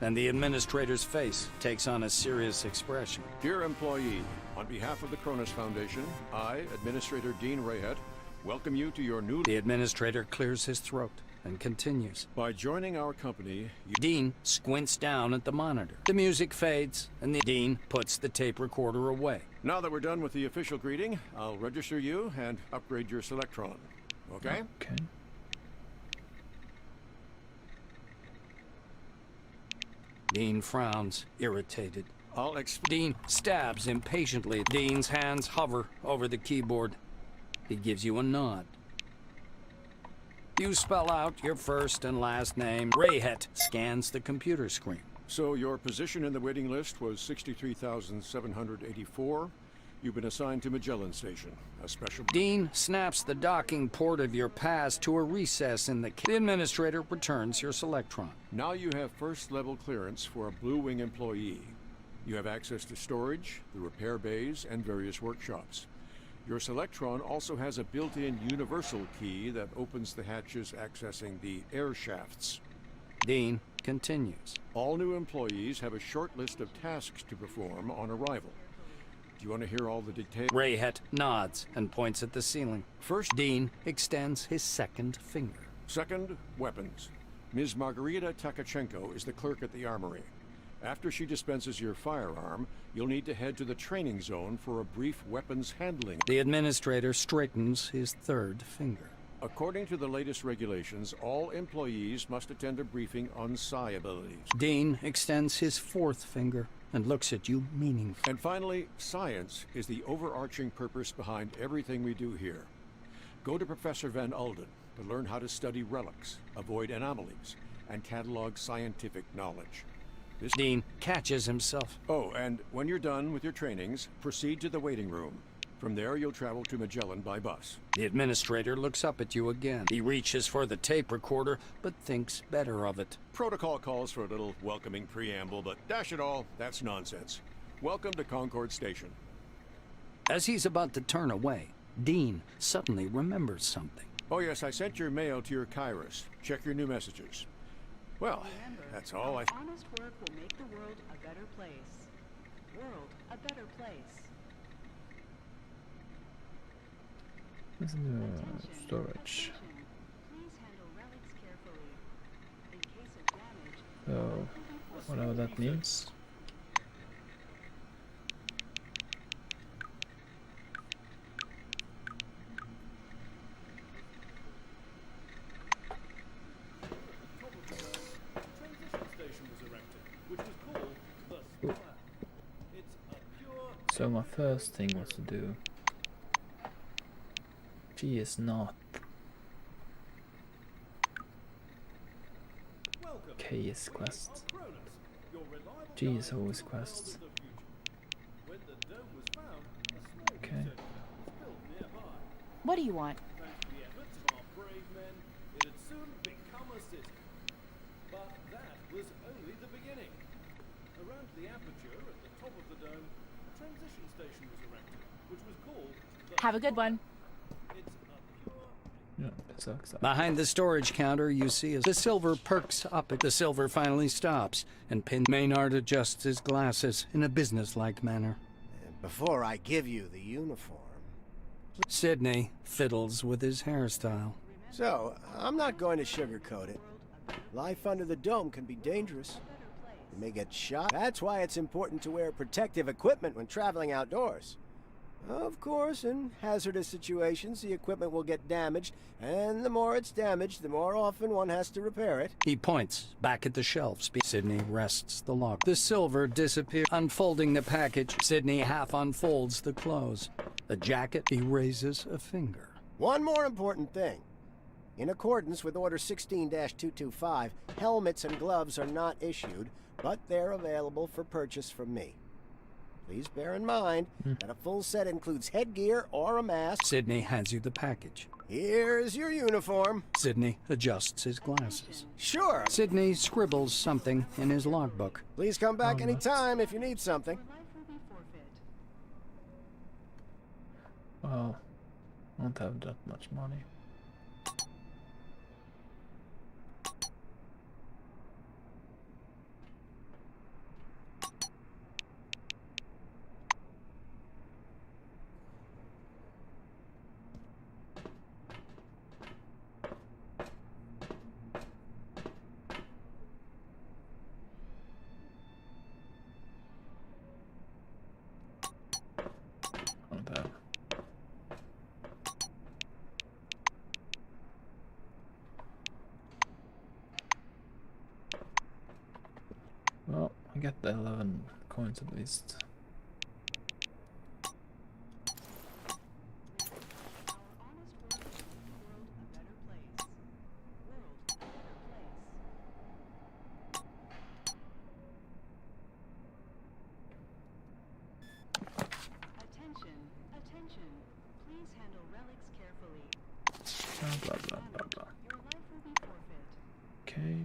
and the administrator's face takes on a serious expression. Dear employee, on behalf of the Cronus Foundation, I, Administrator Dean Rayhet, welcome you to your new... The administrator clears his throat and continues. By joining our company, you... Dean squints down at the monitor. The music fades, and the Dean puts the tape recorder away. Now that we're done with the official greeting, I'll register you and upgrade your Selectron. Okay? Okay. Dean frowns, irritated. I'll Dean stabs impatiently. Dean's hands hover over the keyboard. He gives you a nod. You spell out your first and last name. Rayhet scans the computer screen. So your position in the waiting list was 63,784. You've been assigned to Magellan Station, a special... Dean snaps the docking port of your pass to a recess in the... The administrator returns your Selectron. Now you have first-level clearance for a Blue Wing employee. You have access to storage, the repair bays, and various workshops. Your Selectron also has a built-in universal key that opens the hatches accessing the air shafts. Dean continues. All new employees have a short list of tasks to perform on arrival. Do you want to hear all the details? Rayhet nods and points at the ceiling. First, Dean extends his second finger. Second, weapons. Ms. Margarita Takachenko is the clerk at the armory. After she dispenses your firearm, you'll need to head to the training zone for a brief weapons handling. The administrator straightens his third finger. According to the latest regulations, all employees must attend a briefing on psi abilities. Dean extends his fourth finger and looks at you meaningfully. And finally, science is the overarching purpose behind everything we do here. Go to Professor Van Alden to learn how to study relics, avoid anomalies, and catalog scientific knowledge. Dean catches himself. Oh, and when you're done with your trainings, proceed to the waiting room. From there, you'll travel to Magellan by bus. The administrator looks up at you again. He reaches for the tape recorder, but thinks better of it. Protocol calls for a little welcoming preamble, but dash it all, that's nonsense. Welcome to Concord Station. As he's about to turn away, Dean suddenly remembers something. Oh yes, I sent your mail to your Kairos. Check your new messages. Well, that's all I... Honest work will make the world a better place. World a better place. Storage. Please handle relics carefully. In case of damage, So, whatever that means. So my first thing was to do G is not. K is quest. G is always quest. Okay. What do you want? Have a good one. Yeah. sucks. Behind the storage counter, you see as the Silver perks up. The Silver finally stops, and Maynard adjusts his glasses in a businesslike manner. Before I give you the uniform... Sidney fiddles with his hairstyle. So, I'm not going to sugarcoat it. Life under the dome can be dangerous. You may get shot. That's why it's important to wear protective equipment when traveling outdoors. Of course, in hazardous situations, the equipment will get damaged, and the more it's damaged, the more often one has to repair it. He points back at the shelves. Sidney rests the lock. The Silver disappears. Unfolding the package, Sidney half unfolds the clothes. The jacket, he raises a finger. One more important thing. In accordance with Order 16-225, helmets and gloves are not issued, but they're available for purchase from me. Please bear in mind that a full set includes headgear or a mask. Sidney hands you the package. Here's your uniform. Sidney adjusts his glasses. Sure. Sidney scribbles something in his logbook. Please come back anytime if you need something. Your life will be forfeit. Well, I don't have that much money. Well, I get the 11 coins at least. Attention. Please handle relics carefully. Blah blah blah blah. Your life will be forfeit. Okay.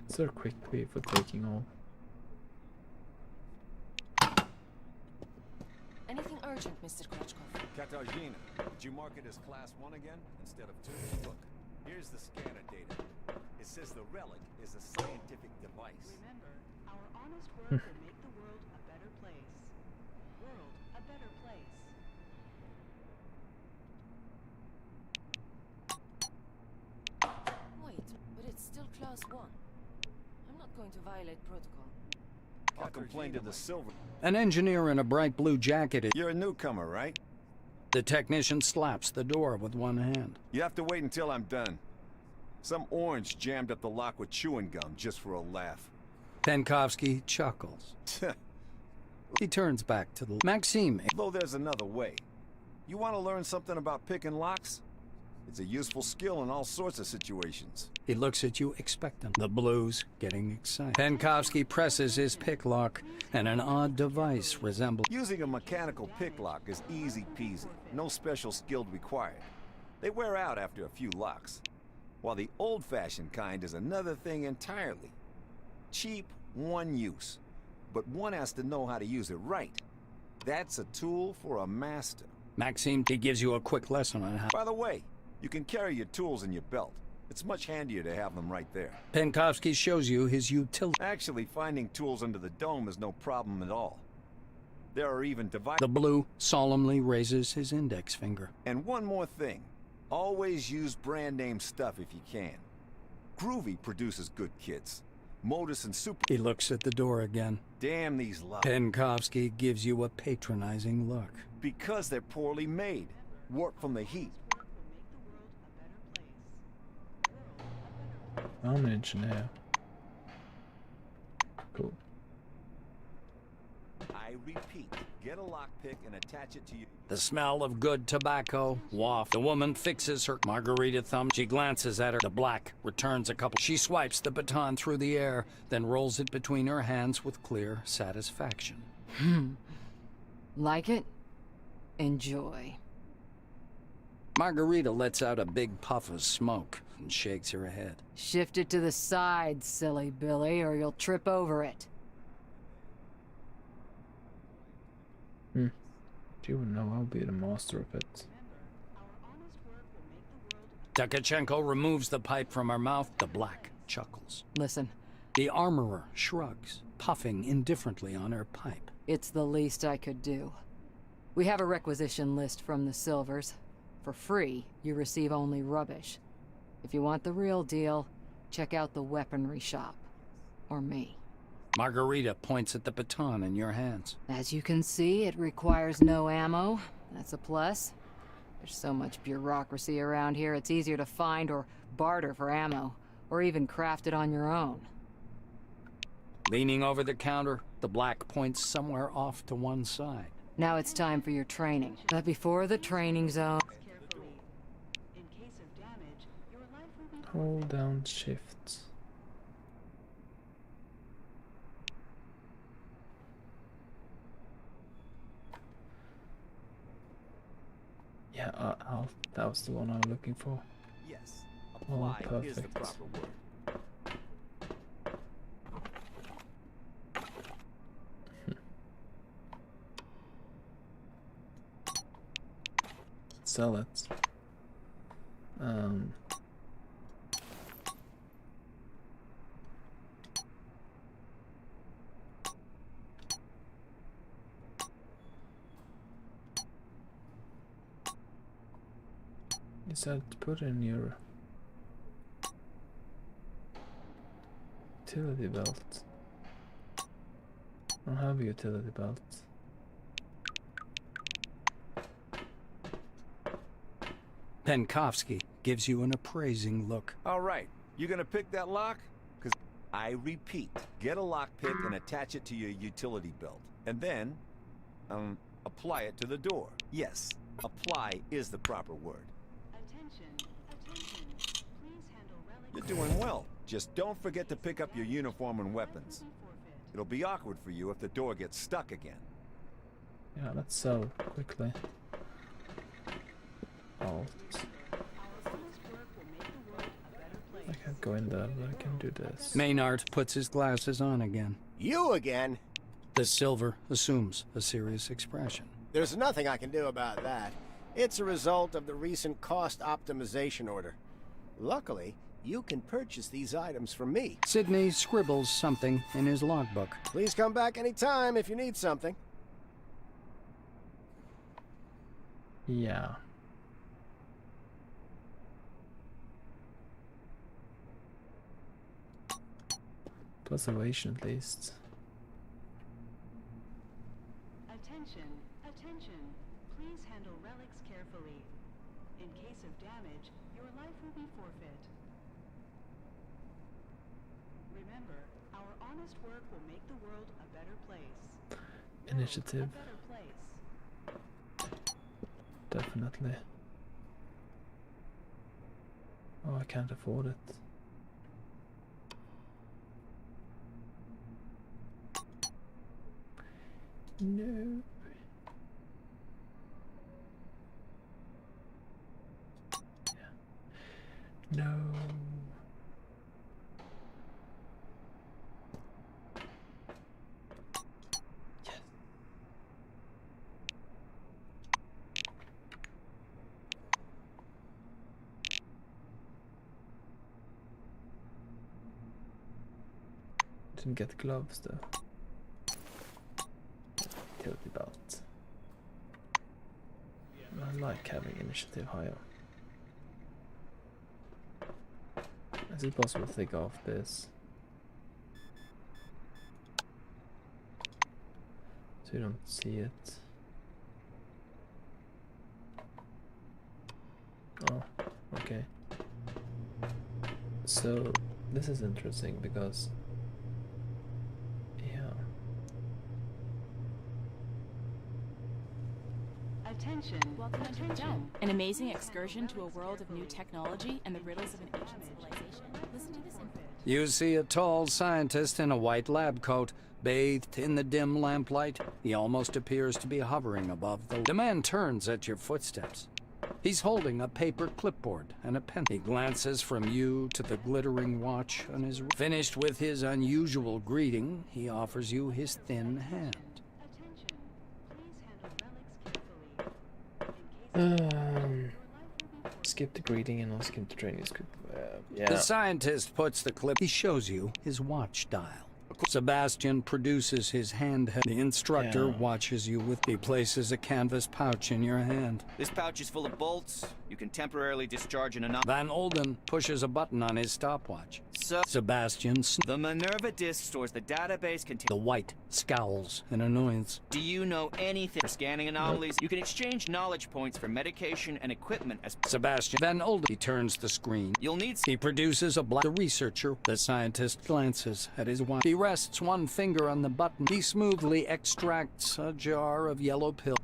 Is there a quick way for taking all? Anything urgent, Mr. Krachkov? Katarzyna, did you mark it as Class 1 again, instead of 2? Look, here's the scanner data. It says the relic is a scientific device. Remember, our honest work will make the world a better place. World a better place. Wait, but it's still Class 1. I'm not going to violate protocol. I'll complain to the Silver. An engineer in a bright blue jacket. You're a newcomer, right? The technician slaps the door with one hand. You have to wait until I'm done. Some orange jammed up the lock with chewing gum just for a laugh. Penkovsky chuckles. He turns back to the... Maxime. Though there's another way. You want to learn something about picking locks? It's a useful skill in all sorts of situations. He looks at you expectant. The blues getting excited. Penkovsky presses his pick lock, and an odd device resembles... Using a mechanical pick lock is easy peasy. No special skill required. They wear out after a few locks. While the old-fashioned kind is another thing entirely. Cheap, one use. But one has to know how to use it right. That's a tool for a master. Maxime, he gives you a quick lesson on how... By the way, you can carry your tools in your belt. It's much handier to have them right there. Penkovsky shows you his utility. Actually, finding tools under the dome is no problem at all. There are even devices... The blue solemnly raises his index finger. And one more thing. Always use brand name stuff if you can. Groovy produces good kits. Modus and Super... He looks at the door again. Damn these locks. Penkovsky gives you a patronizing look. Because they're poorly made. Warped from the heat. I'm an engineer. Cool. I repeat, get a lockpick and attach it to you. The smell of good tobacco waft. The woman fixes her margarita thumb. She glances at her. The black returns a couple. She swipes the baton through the air, then rolls it between her hands with clear satisfaction. Like it? Enjoy. Margarita lets out a big puff of smoke and shakes her head. Shift it to the side, silly Billy, or you'll trip over it. Do you know I'll be the master of it? Dekachenko removes the pipe from her mouth. The Black chuckles. Listen, The armorer shrugs, puffing indifferently on her pipe. it's the least I could do. We have a requisition list from the Silvers. For free, you receive only rubbish. If you want the real deal, check out the weaponry shop. Or me. Margarita points at the baton in your hands. As you can see, it requires no ammo. That's a plus. There's so much bureaucracy around here, it's easier to find or barter for ammo, or even craft it on your own. Leaning over the counter, the Black points somewhere off to one side. Now it's time for your training. But before the training zone... In case of damage, your life will be Hold down shift. Yeah, that was the one I was looking for. Yes, Oh, apply is the perfect. proper word. Sell it. You said put in your utility belt. I don't have a utility belt. Penkovsky gives you an appraising look. All right, you gonna pick that lock? Because I repeat, get a lockpick and attach it to your utility belt. And then, apply it to the door. Yes, apply is the proper word. attention. Attention. Please handle relic. You're doing well. Just don't forget to pick up your uniform and weapons. Forfeit. It'll be awkward for you if the door gets stuck again. Yeah, let's sell quickly. Alt. Our honest work will make the world a better place. I can't go in there, but I can do this. Maynard puts his glasses on again. You again? The Silver assumes a serious expression. There's nothing I can do about that. It's a result of the recent cost optimization order. Luckily, you can purchase these items from me. Sidney scribbles something in his logbook. Please come back anytime if you need something. Yeah. Preservation at least. Attention. Attention. Please handle relics carefully. In case of damage, your life will be forfeit. Remember, our honest work will make the world a better place. Initiative, A better place. definitely. Oh, I can't afford it. No. Yeah. No. Yes. Didn't get gloves though. Utility belt. I like having initiative higher. Is it possible to take off this? So you don't see it. Oh, okay. So this is interesting because Attention. Welcome to the Dome, an amazing excursion to a world of new technology and the riddles of an ancient civilization. Listen to this info. You see a tall scientist in a white lab coat, bathed in the dim lamplight. He almost appears to be hovering above the man turns at your footsteps. He's holding a paper clipboard and a pen. He glances from you to the glittering watch on his wrist. Finished with his unusual greeting, he offers you his thin hand. Attention. Please handle Skip the greeting and I'll skip the training. Yeah. The scientist puts the clip. He shows you his watch dial. Sebastian produces his handheld. The instructor watches you with. He places a canvas pouch in your hand. This pouch is full of bolts. You can temporarily discharge an anomaly. Van Olden pushes a button on his stopwatch. So, Sebastian. the Minerva disk stores the database containing. The white scowls in annoyance. Do you know anything for scanning anomalies? You can exchange knowledge points for medication and equipment as. Sebastian. Van Olden. He turns the screen. You'll need. He produces a black. The researcher. The scientist glances at his watch. He rests one finger on the button. He smoothly extracts a jar of yellow pill.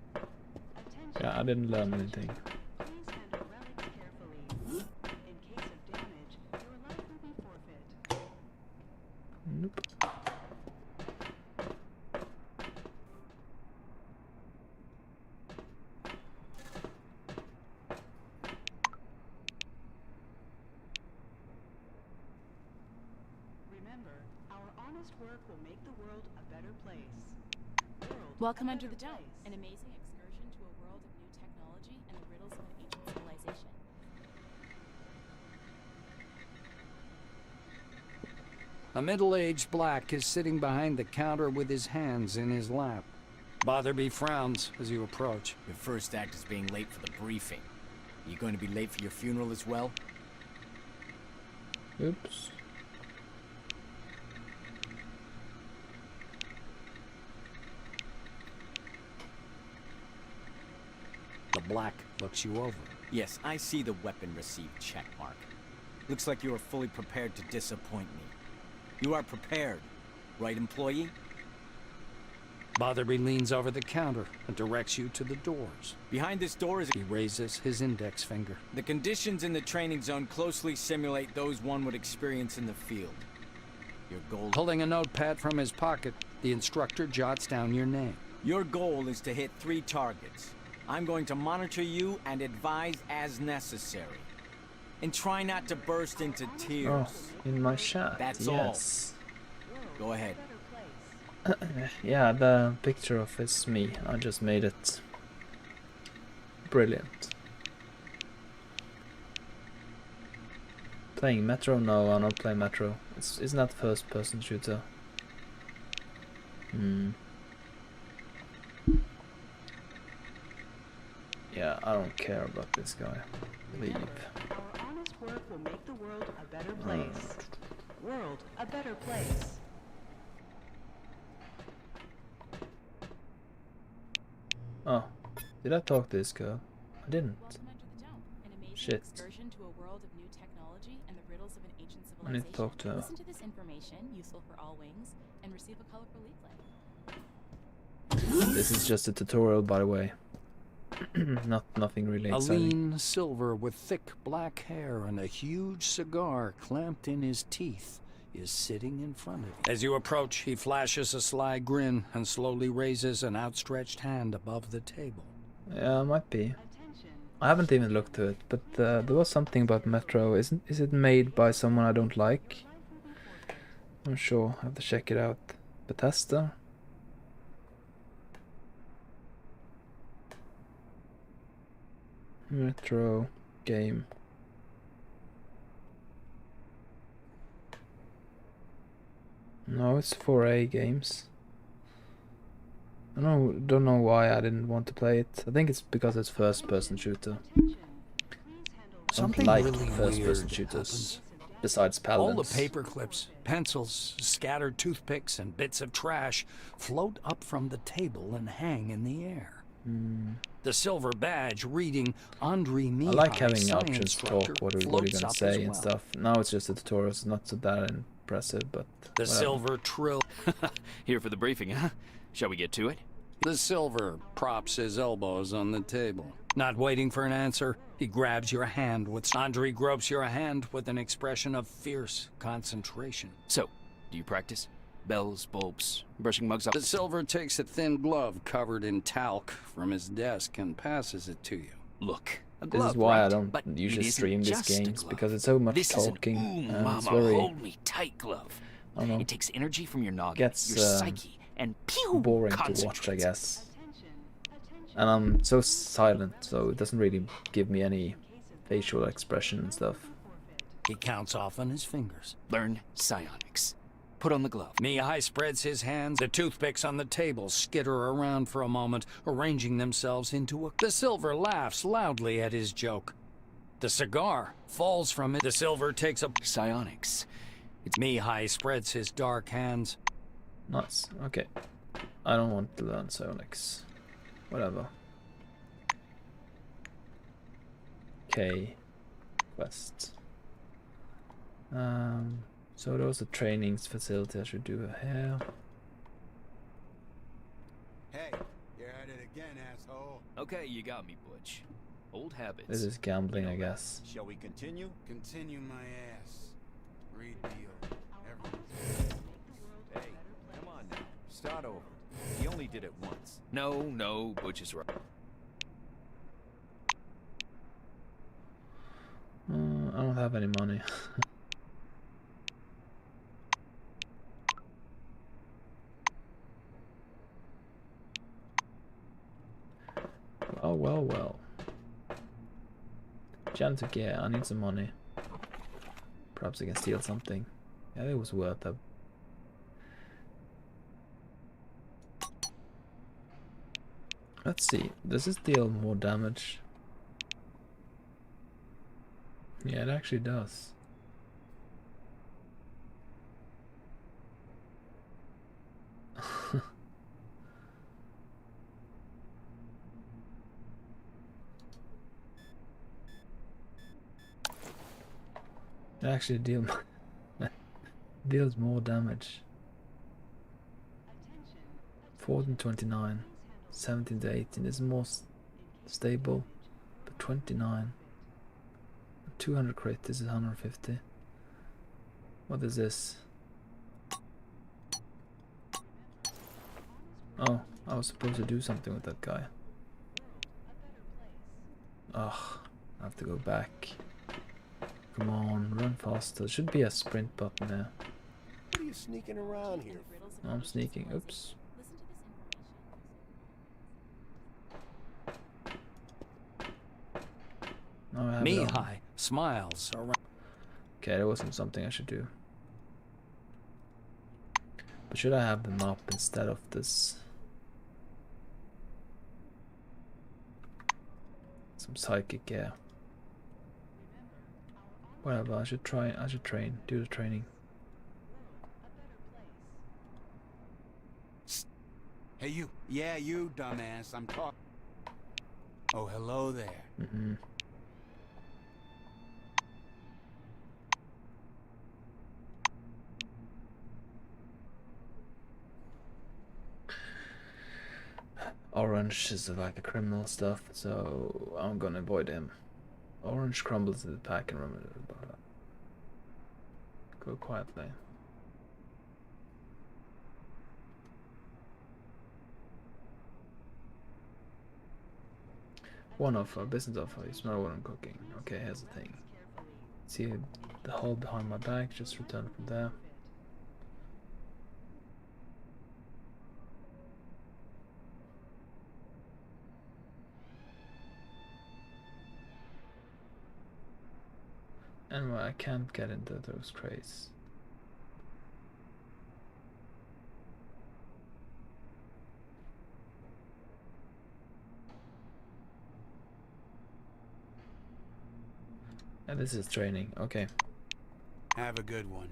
Yeah, I didn't learn anything. Nope. Remember, our honest work will make the world a better place. Welcome under the dome, an amazing excursion to a world of new technology and the riddles of an ancient civilization. A middle-aged black is sitting behind the counter with his hands in his lap. Botherby frowns as you approach. Your first act is being late for the briefing. Are you going to be late for your funeral as well? Oops. The black looks you over. Yes, I see the weapon received checkmark. Looks like you are fully prepared to disappoint me. You are prepared, right, employee? Botherby leans over the counter and directs you to the doors. Behind this door is... He raises his index finger. The conditions in the training zone closely simulate those one would experience in the field. Your goal... Pulling a notepad from his pocket, the instructor jots down your name. Your goal is to hit 3 targets. I'm going to monitor you and advise as necessary. And try not to burst into tears. Oh, in my chat. That's yes. all. Go ahead. Yeah, the picture of it's me. I just made it brilliant. Playing Metro? No, I'm not playing Metro. Isn't that first-person shooter? Yeah, I don't care about this guy. Leave. Our honest work will make the world a better place. World a better place. Oh, did I talk to this girl? I didn't. Welcome under the dome, an amazing Shit. excursion to a world of new technology and the riddles of an ancient I civilization. need to talk to her. Listen to this information, useful for all wings, and receive a colorful leaflet. This is just a tutorial, by the way. Nothing really A exciting. lean silver with thick black hair and a huge cigar clamped in his teeth is sitting in front of you. As you approach, he flashes a sly grin and slowly raises an outstretched hand above the table. Yeah, might be. I haven't even looked to it, but there was something about Metro. Is it made by someone I don't like? I'm sure. I have to check it out. Bethesda? Metro game. No, it's 4A games. I don't know why I didn't want to play it. I think it's because it's first-person shooter. I don't like first-person shooters. Besides Paladins. All the paper clips, pencils, scattered toothpicks, and bits of trash float up from the table and hang in the air. The silver badge reading Andre Mihai, I like having science options to talk, instructor, what are you floats gonna up say as and well. stuff. Now it's just a tutorial, it's not so that impressive, but The whatever. silver trill. Here for the briefing, huh? Shall we get to it? The silver props his elbows on the table. Not waiting for an answer, he grabs your hand with... Andre gropes your hand with an expression of fierce concentration. So, do you practice? Bells, bulbs, brushing mugs up. The silver takes a thin glove covered in talc from his desk and passes it to you. Look, a This glove, is why right? I don't But usually it isn't stream these just a games, glove. because it's so much This talking. is an ooh, and mama, it's very hold me tight glove. I don't know. It takes energy from your noggin, Gets your psyche, and pew, boring to watch, I concentrates. guess. And I'm so silent, so it doesn't really give me any facial expression and stuff. He counts off on his fingers. Learn psionics. Put on the glove. Mihai spreads his hands. The toothpicks on the table skitter around for a moment, arranging themselves into a... The silver laughs loudly at his joke. The cigar falls from it. The silver takes a... Psionics. Mihai spreads his dark hands. Nice. Okay. I don't want to learn psionics. Whatever. Okay. Quest. So those are trainings facility I should do here. Hey, you're at it again, asshole. Okay, you got me, Butch. Old habits. This is gambling, I guess. Shall we continue? Continue my ass. Read deal. Hey, come on now. Start over. He only did it once. No, Butch is right. I don't have any money. Well. Janitor gear, I need some money. Perhaps I can steal something. Yeah, it was worth it. Let's see, does this deal more damage? Yeah, it actually does. It actually deals more damage. 14 29, 17 to 18 is more stable, but 29. 200 crit, this is 150. What is this? Oh, I was supposed to do something with that guy. Ugh, I have to go back. Come on, run faster. There should be a sprint button there. What are you sneaking around here? No, I'm sneaking. Oops. No, I have it on. Mihai smiles around. Okay, that wasn't something I should do. But should I have them up instead of this? Some psychic gear. Whatever, I should train, do the training. Hey, you. Yeah, you, dumbass. I'm talking. Oh, hello there. Mm-hmm. Orange is like the criminal stuff, so I'm gonna avoid him. Orange crumbles the pack and remember. Go quietly. One offer, business offer. You smell what I'm cooking. Okay, here's the thing. See the hole behind my back? Just return from there. Anyway, I can't get into those crates. And this is training, okay. Have a good one.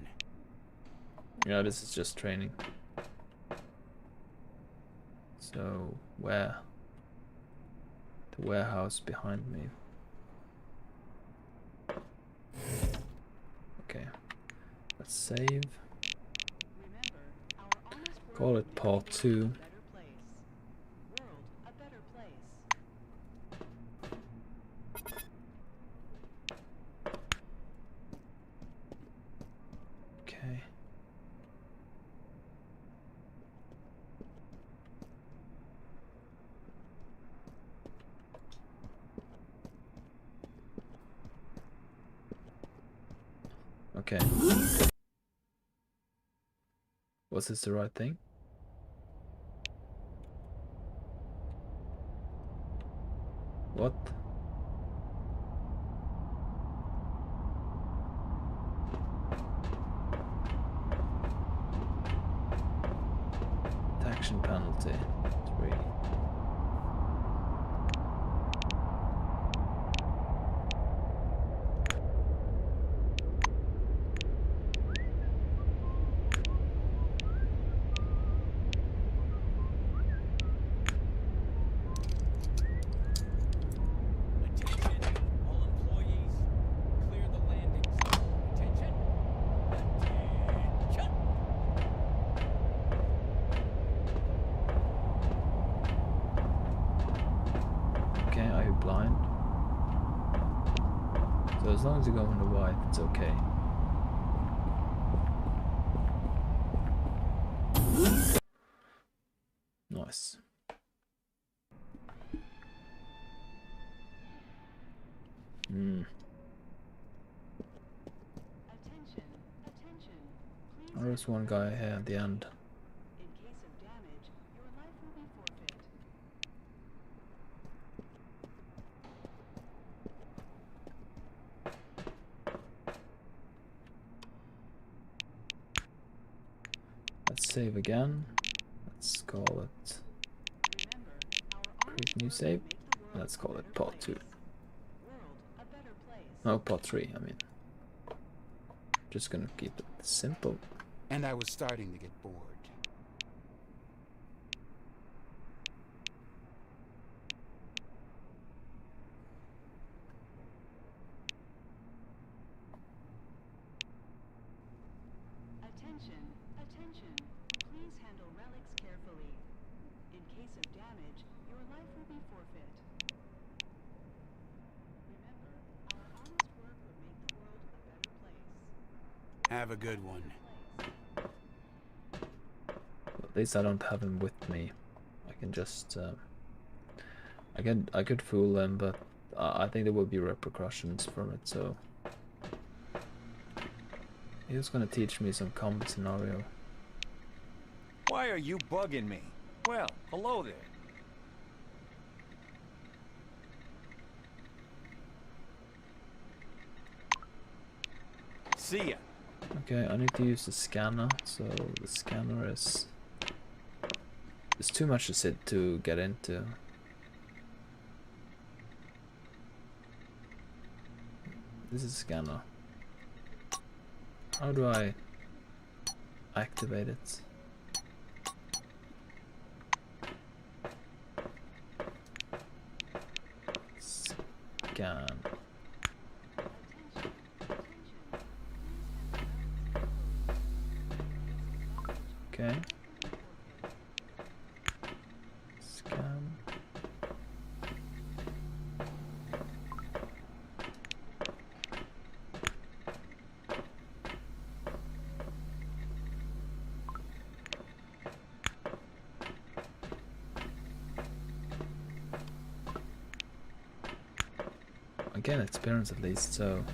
Yeah, this is just training. So, where? The warehouse behind me. Okay, let's save. Call it part 2. Okay. Okay. Was this the right thing? What? Action penalty 3. Blind. So as long as you go in the white, it's okay. Nice. Oh, there's one guy here at the end. In case of damage, your life will be forfeit. Let's save again. Let's call it create new save. Let's call it part 2. No, part 3, I mean. Just gonna keep it simple. And I was starting to get bored. Attention, attention. Please handle relics carefully. In case of damage, your life will be forfeit. Remember, our honest work will make the world a better place. Have a good one. At least I don't have him with me. I can just I could fool him, but I think there will be repercussions from it, so he was gonna teach me some combat scenario. Why are you bugging me? Well, hello there. See ya. Okay, I need to use the scanner, so the scanner is... There's too much to sit to get into. This is a scanner. How do I activate it? Scan. Okay. Scan. Again, experience at least, so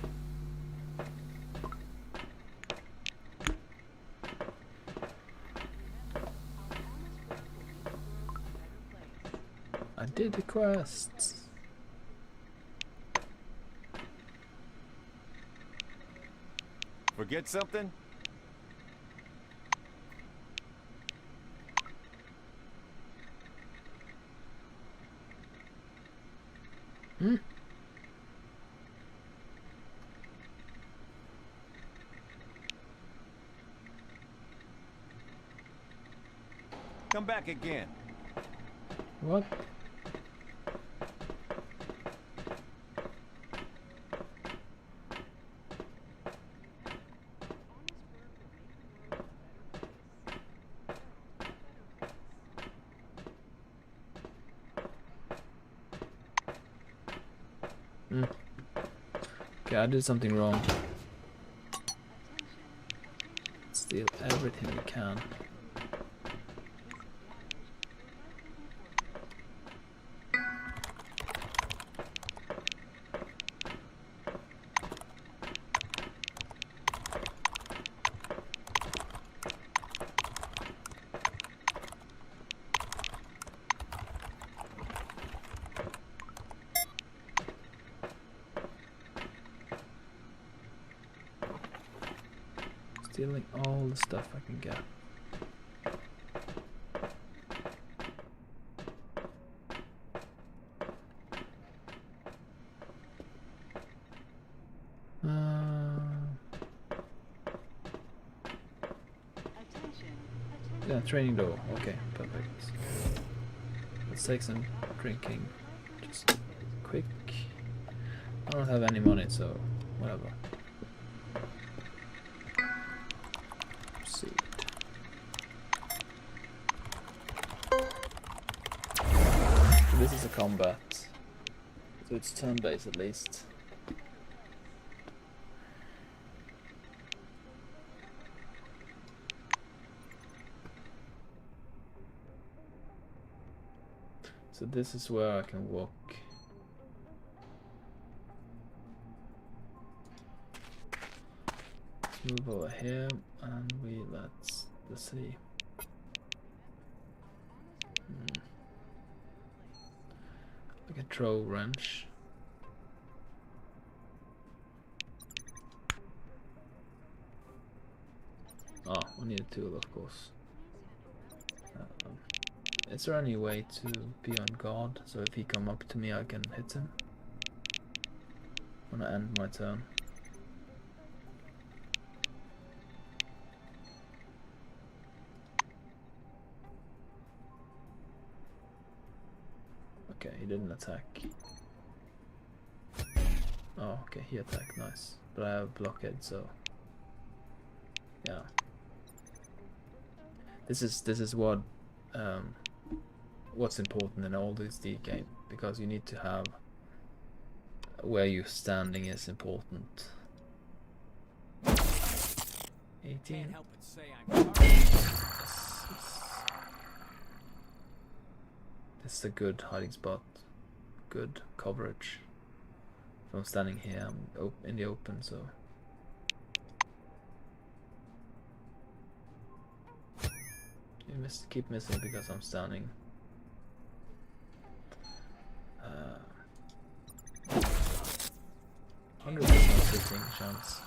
I did the quests. Forget something? Come back again. What? Okay, I did something wrong. Steal everything we can. Stealing all the stuff I can get. Yeah, training door. Okay, perfect. Let's take some drinking. Just quick. I don't have any money, so whatever. Proceed. So this is a combat. So it's turn-based at least. So this is where I can walk. Let's move over here and let's see. I can throw wrench. Oh, I need a tool, of course. Is there any way to be on guard, so if he come up to me I can hit him when I end my turn? Okay, he didn't attack. Oh, okay, he attacked, nice. But I have blockade, so yeah. This is what what's important in all these D games, because you need to have where you're standing is important. 18. This is a good hiding spot, good coverage. If I'm standing here, I'm in the open, so. You keep missing because I'm standing. 100% sitting chance.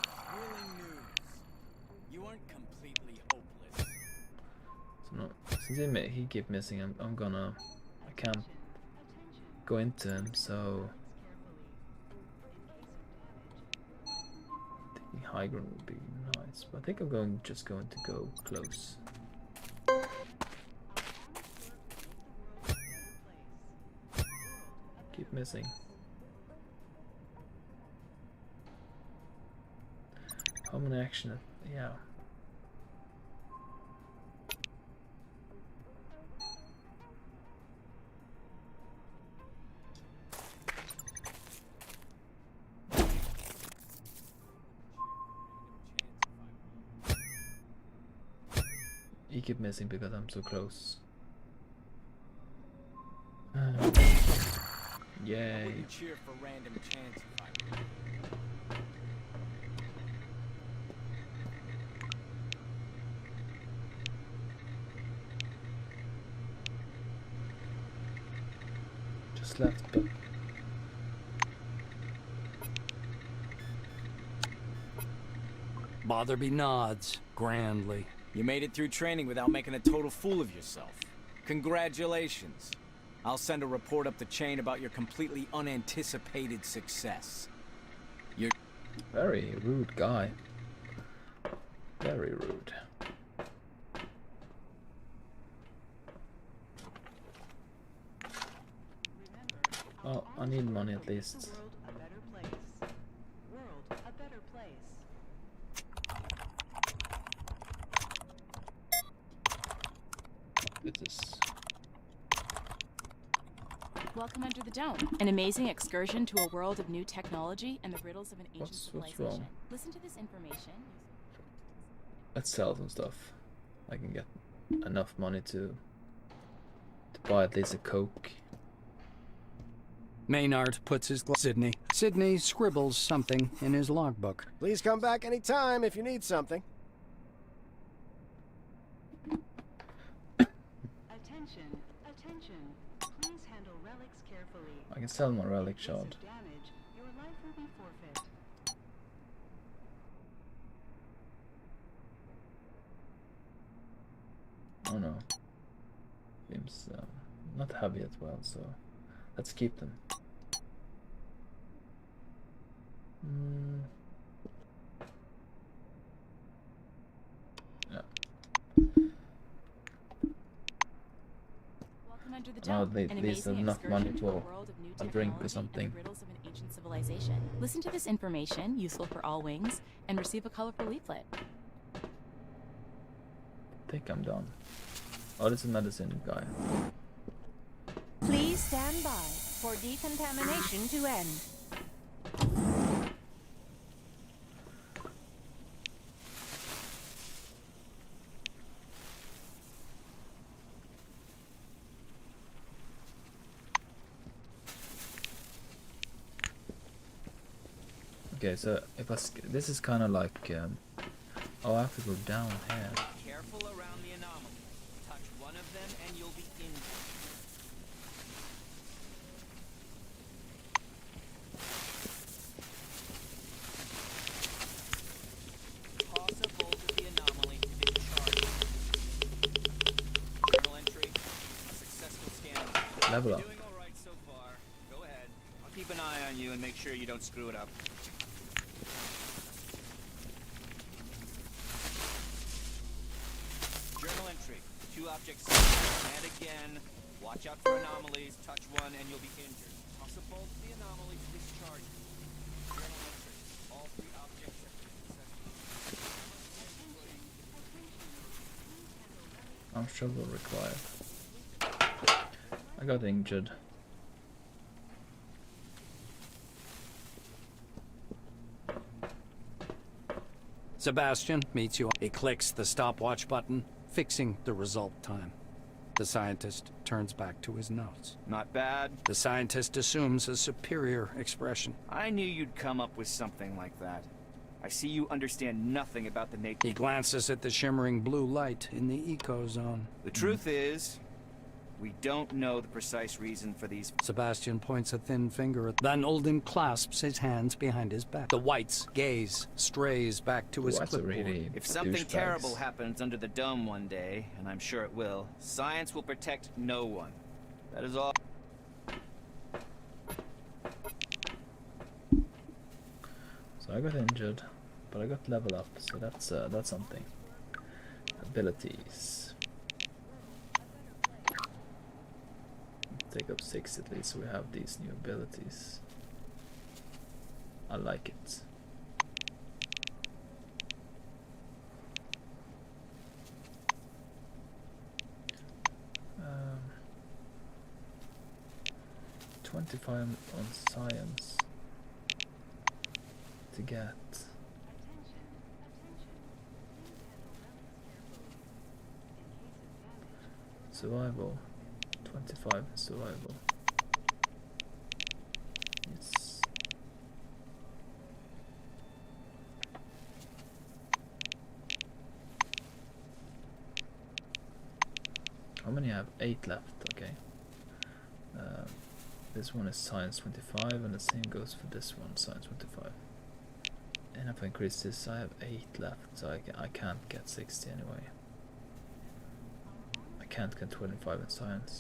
You aren't completely hopeless. So no, since he keep missing, I can't go into him, so taking high ground would be nice. But I think I'm just going to go close. Keep missing. Common action, yeah. You keep missing because I'm so close. Yay. I wouldn't cheer for random chance if I were. Just left, but Botherby nods grandly. You made it through training without making a total fool of yourself. Congratulations. I'll send a report up the chain about your completely unanticipated success. You're very rude guy. Very rude. Oh, I need money at least. This is. Welcome under the dome. An amazing excursion to a world of new technology and the riddles of an ancient civilization. What's wrong? Listen to this information. Let's sell some stuff. I can get enough money to buy at least a Coke. Maynard puts his Sydney. Sydney scribbles something in his logbook. Please come back anytime if you need something. Attention, attention. Please handle relics carefully. I can sell my relic shard. Damage, your life will be forfeit. Oh no. Seems not heavy as well, so let's keep them. Yeah. Welcome under the Now dome. they An these have amazing enough money excursion to a for world of new a drink or technology something. and the riddles of an ancient civilization. Listen to this information, useful for all wings, and receive a colorful leaflet. I think I'm done. Oh, this is a medicine guy. Please stand by for decontamination to end. Okay, so if this is kind of like oh, I have to go down here. Careful around the anomaly. Touch one of them and you'll be injured. Toss a bolt of the anomaly to discharge. Journal entry. A successful scan. Level up. You're doing all right so far. Go ahead. I'll keep an eye on you and make sure you don't screw it up. Journal entry. 2 objects and again. Watch out for anomalies. Touch one and you'll be injured. Toss a bolt to the anomaly to discharge. Journal entry. All 3 objects have been successfully. I'm shovel required. I got injured. Sebastian meets you. He clicks the stopwatch button, fixing the result time. The scientist turns back to his notes. Not bad. The scientist assumes a superior expression. I knew you'd come up with something like that. I see you understand nothing about the nature. He glances at the shimmering blue light in the eco-zone. The truth is, we don't know the precise reason for these. Sebastian points a thin finger at. Van Olden clasps his hands behind his back. The White's gaze strays back to his clipboard. Really If something douchebags. terrible happens under the dome one day, and I'm sure it will, science will protect no one. That is all. So I got injured, but I got level up, so that's something. Abilities. Take up 6 at least, so we have these new abilities. I like it. Um, 25 on science to get. Survival. 25 survival. Yes. How many I have? 8 left, okay. This one is science 25 and the same goes for this one, science 25. And if I increase this, I have 8 left, so I can't get 60 anyway. I can't get 25 in science.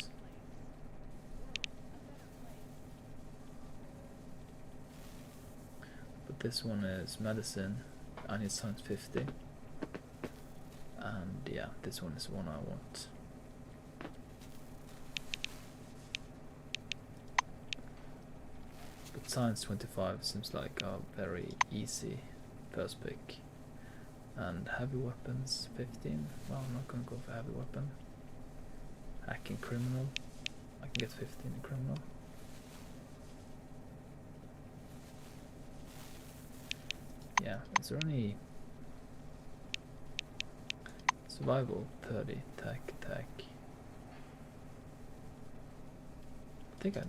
But this one is medicine. I need science 50. And yeah, this one is the one I want. But science 25 seems like a very easy first pick. And heavy weapons 15. Well, I'm not gonna go for heavy weapon. Hacking criminal. I can get 15 in criminal. Yeah, is there any survival? 30, tech. I think I'm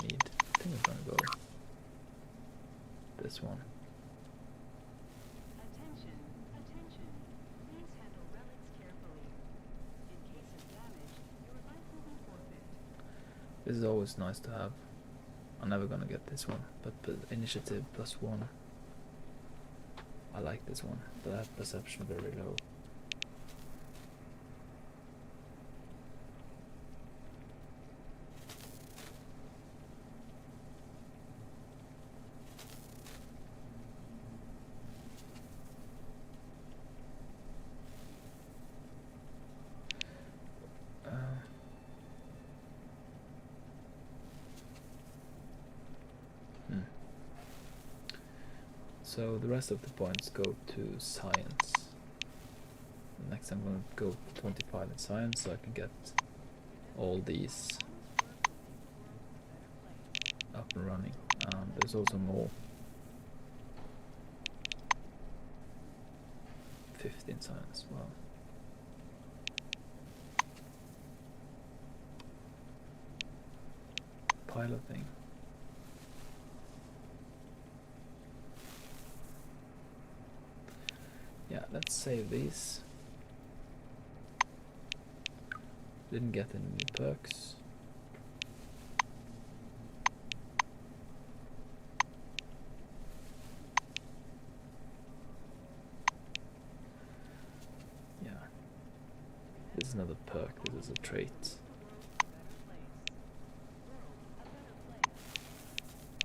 gonna go this one. Attention. Please handle relics carefully. In case of damage, your life will be forfeit. This is always nice to have. I'm never gonna get this one, but initiative +1. I like this one, but I have perception very low. So the rest of the points go to science. Next I'm gonna go 25 in science so I can get all these up and running. There's also more. 50 in science as well. Piloting. Yeah, let's save these. Didn't get any new perks. Yeah. This is another perk, this is a trait.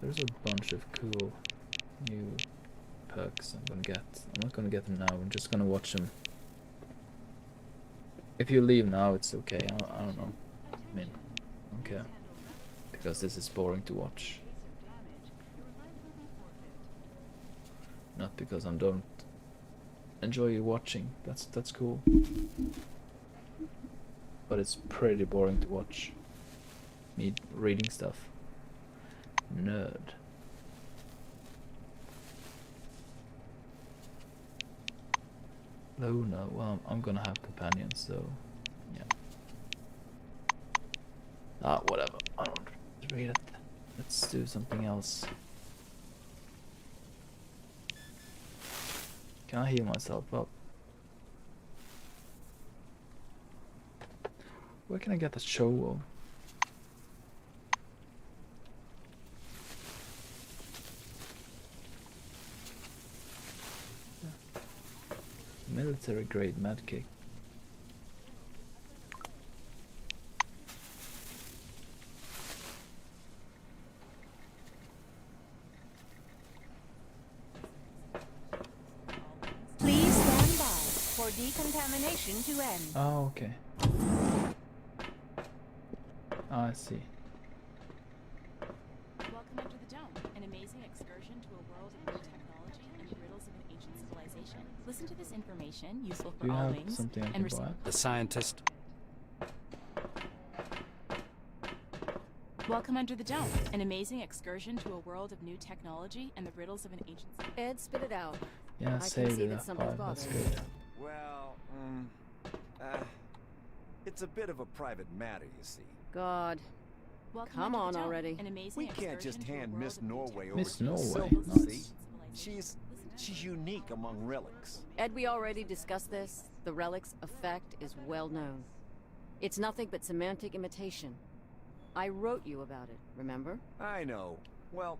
There's a bunch of cool new perks I'm gonna get. I'm not gonna get them now, I'm just gonna watch them. If you leave now, it's okay, I don't know. I mean, I don't care. Because this is boring to watch. Not because I don't enjoy you watching, that's cool. But it's pretty boring to watch me reading stuff. Nerd. Luna, well, I'm gonna have companions, so yeah. Ah, whatever. I don't read it. Let's do something else. Can I heal myself up? Where can I get the shovel? Military grade medkit. Please stand by for decontamination to end. Oh, okay. I see. Welcome into the Dome, an amazing excursion to a world of new technology and the riddles of an ancient civilization. Listen to this information, useful Do for you all have wings, something I and can receive. buy? The scientist. Welcome under the Dome, an amazing excursion to a world of new technology and the riddles of an ancient civilization. Ed, spit it out. Yeah, I save can see it that at something's 5, that's bothering good. you. Well, it's a bit of a private matter, you see. God. Welcome Come under the on Dome, already. An amazing We can't just excursion to a hand world Miss of new Norway over Miss to the Norway, Silvers, nice. see? She's unique among relics. Ed, we already discussed this. The relic's effect is well known. It's nothing but semantic imitation. I wrote you about it, remember? I know. Well,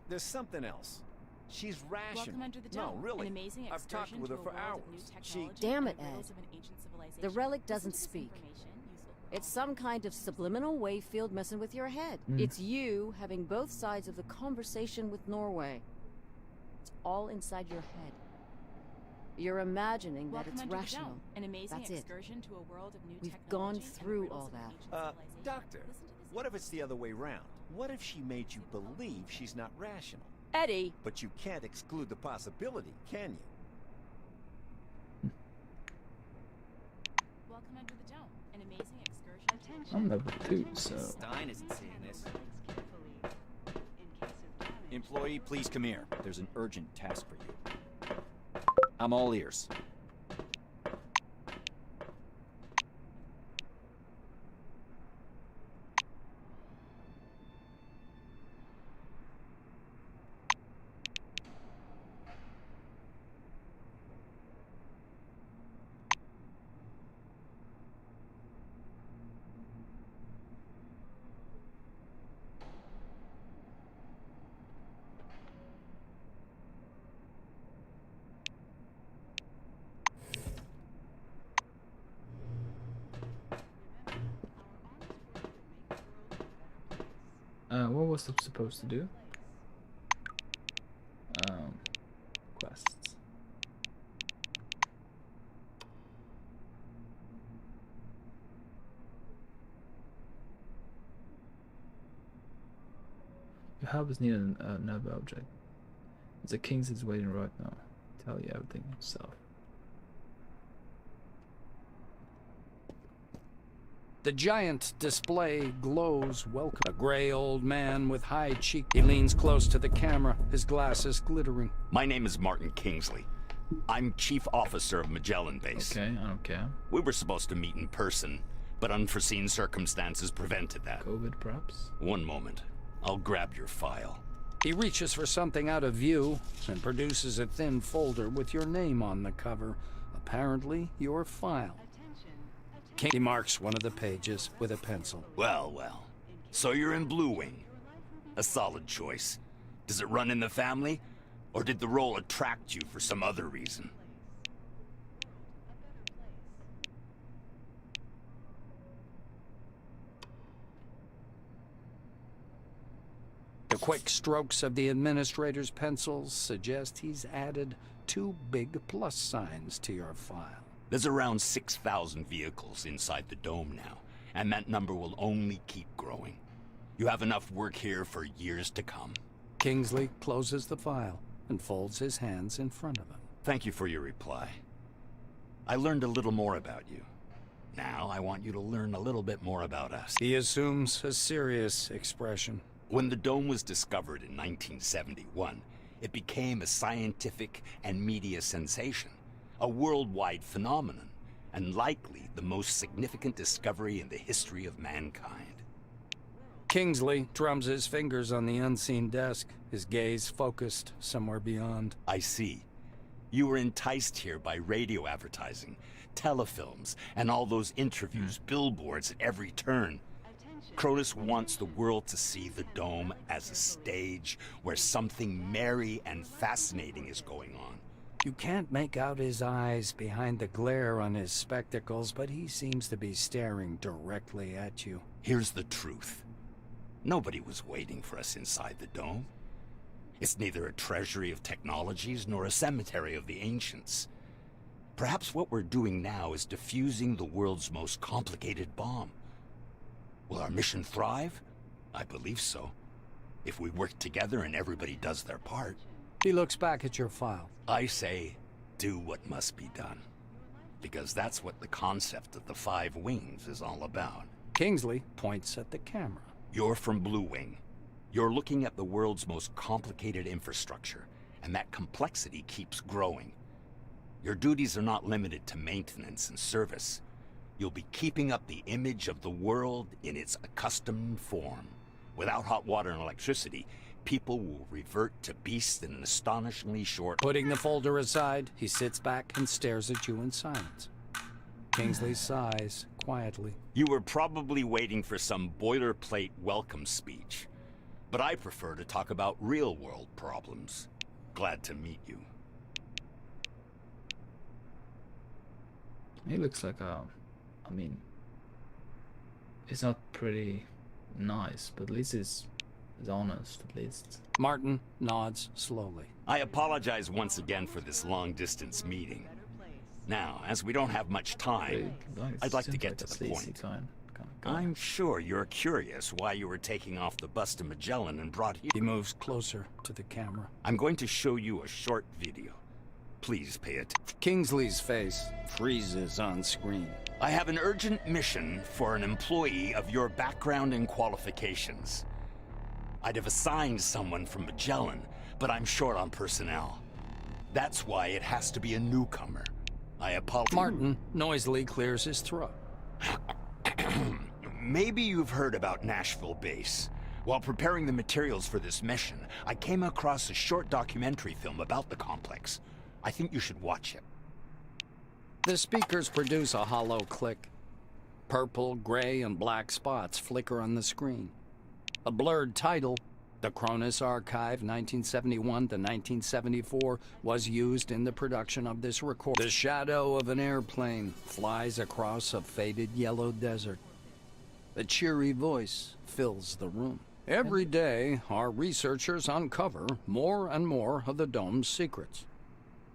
there's something else. She's rational. Welcome under the No, Dome, really. an amazing I've talked excursion with to her a for world hours. of new She... technology Damn and it, the riddles Ed. of an ancient civilization. The relic Listen doesn't to this speak. information, useful for It's all some kind of subliminal wave field messing with your head. It's you having both sides of the conversation with Norway. It's all inside your head. You're imagining that Welcome it's under the rational. Dome, an amazing That's it. excursion to a world of new We've technology gone and the through riddles all of an that. ancient civilization. Doctor, Listen to this what if it's the other way round? What if she made you believe she's not rational? Eddie! But you can't exclude the possibility, can you? Welcome under the Dome, an amazing excursion to a world I'm level 2, so... Stein isn't seeing this. Employee, please come here. There's an urgent task for you. I'm all ears. What was it supposed to do? Quests. Your help is needed, nerve object. The king is waiting right now. Tell you everything himself. The giant display glows welcome. A gray old man with high cheek. He leans close to the camera, his glasses glittering. My name is Martin Kingsley. I'm Chief Officer of Magellan Base. Okay, I don't care. We were supposed to meet in person, but unforeseen circumstances prevented that. COVID, perhaps? One moment. I'll grab your file. He reaches for something out of view and produces a thin folder with your name on the cover. Apparently, your file. He marks one of the pages with a pencil. Well, well. So you're in Blue Wing. A solid choice. Does it run in the family? Or did the role attract you for some other reason? The quick strokes of the administrator's pencils suggest he's added 2 big plus signs to your file. There's around 6,000 vehicles inside the dome now, and that number will only keep growing. You have enough work here for years to come. Kingsley closes the file and folds his hands in front of him. Thank you for your reply. I learned a little more about you. Now I want you to learn a little bit more about us. He assumes a serious expression. When the dome was discovered in 1971, it became a scientific and media sensation, a worldwide phenomenon, and likely the most significant discovery in the history of mankind. Kingsley drums his fingers on the unseen desk, his gaze focused somewhere beyond. I see. You were enticed here by radio advertising, telefilms, and all those interviews, billboards at every turn. Cronus wants the world to see the dome as a stage where something merry and fascinating is going on. You can't make out his eyes behind the glare on his spectacles, but he seems to be staring directly at you. Here's the truth. Nobody was waiting for us inside the dome. It's neither a treasury of technologies nor a cemetery of the ancients. Perhaps what we're doing now is defusing the world's most complicated bomb. Will our mission thrive? I believe so. If we work together and everybody does their part. He looks back at your file. I say, do what must be done. Because that's what the concept of the 5 wings is all about. Kingsley points at the camera. You're from Blue Wing. You're looking at the world's most complicated infrastructure, and that complexity keeps growing. Your duties are not limited to maintenance and service. You'll be keeping up the image of the world in its accustomed form. Without hot water and electricity, people will revert to beasts in an astonishingly short... Putting the folder aside, he sits back and stares at you in silence. Kingsley sighs quietly. You were probably waiting for some boilerplate welcome speech, but I prefer to talk about real-world problems. Glad to meet you. He looks like a... I mean... It's not pretty nice, but at least it's honest, at least. Martin nods slowly. I apologize once again for this long-distance meeting. Now, as we don't have much time, I'd like to get to the point. I'm sure you're curious why you were taking off the bus to Magellan and brought here. He moves closer to the camera. I'm going to show you a short video. Please pay it. Kingsley's face freezes on screen. I have an urgent mission for an employee of your background and qualifications. I'd have assigned someone from Magellan, but I'm short on personnel. That's why it has to be a newcomer. I apologize. Martin noisily clears his throat. Maybe you've heard about Nashville Base. While preparing the materials for this mission, I came across a short documentary film about the complex. I think you should watch it. The speakers produce a hollow click. Purple, gray, and black spots flicker on the screen. A blurred title, The Cronus Archive 1971 to 1974, was used in the production of this record. The shadow of an airplane flies across a faded yellow desert. A cheery voice fills the room. Every day, our researchers uncover more and more of the dome's secrets.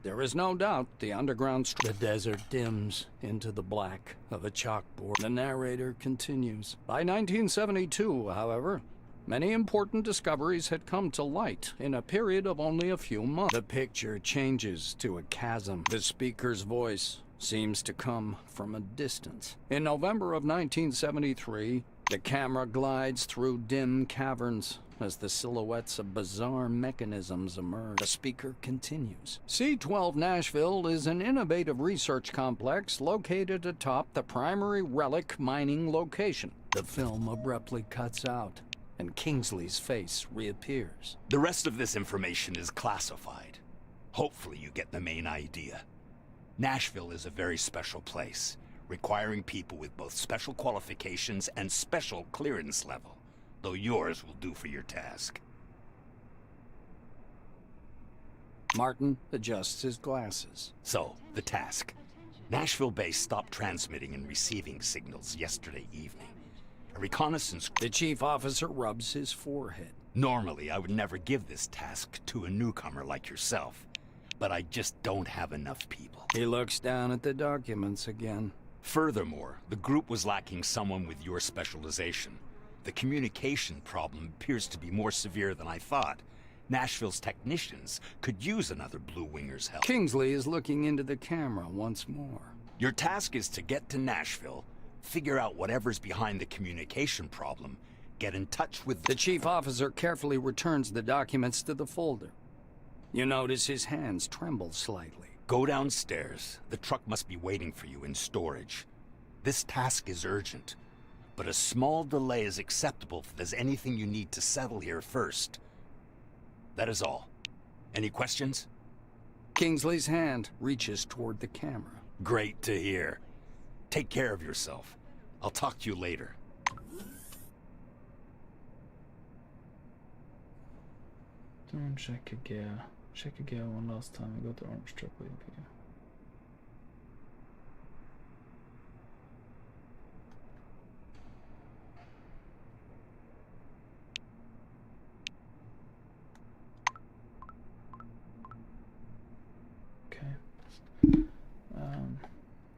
There is no doubt the underground... The desert dims into the black of a chalkboard. The narrator continues. By 1972, however, Many important discoveries had come to light in a period of only a few months. The picture changes to a chasm. The speaker's voice seems to come from a distance. In November of 1973, the camera glides through dim caverns as the silhouettes of bizarre mechanisms emerge. The speaker continues. C-12 Nashville is an innovative research complex located atop the primary relic mining location. The film abruptly cuts out, and Kingsley's face reappears. The rest of this information is classified. Hopefully you get the main idea. Nashville is a very special place, requiring people with both special qualifications and special clearance level, though yours will do for your task. Martin adjusts his glasses. So, the task. Nashville base stopped transmitting and receiving signals yesterday evening. A reconnaissance... The chief officer rubs his forehead. Normally, I would never give this task to a newcomer like yourself, but I just don't have enough people. He looks down at the documents again. Furthermore, the group was lacking someone with your specialization. The communication problem appears to be more severe than I thought. Nashville's technicians could use another Blue Winger's help. Kingsley is looking into the camera once more. Your task is to get to Nashville, figure out whatever's behind the communication problem, get in touch with... The chief officer carefully returns the documents to the folder. You notice his hands tremble slightly. Go downstairs. The truck must be waiting for you in storage. This task is urgent, but a small delay is acceptable if there's anything you need to settle here first. That is all. Any questions? Kingsley's hand reaches toward the camera. Great to hear. Take care of yourself. I'll talk to you later. Don't check a gear. Check a gear one last time. We got the orange truck waiting for you.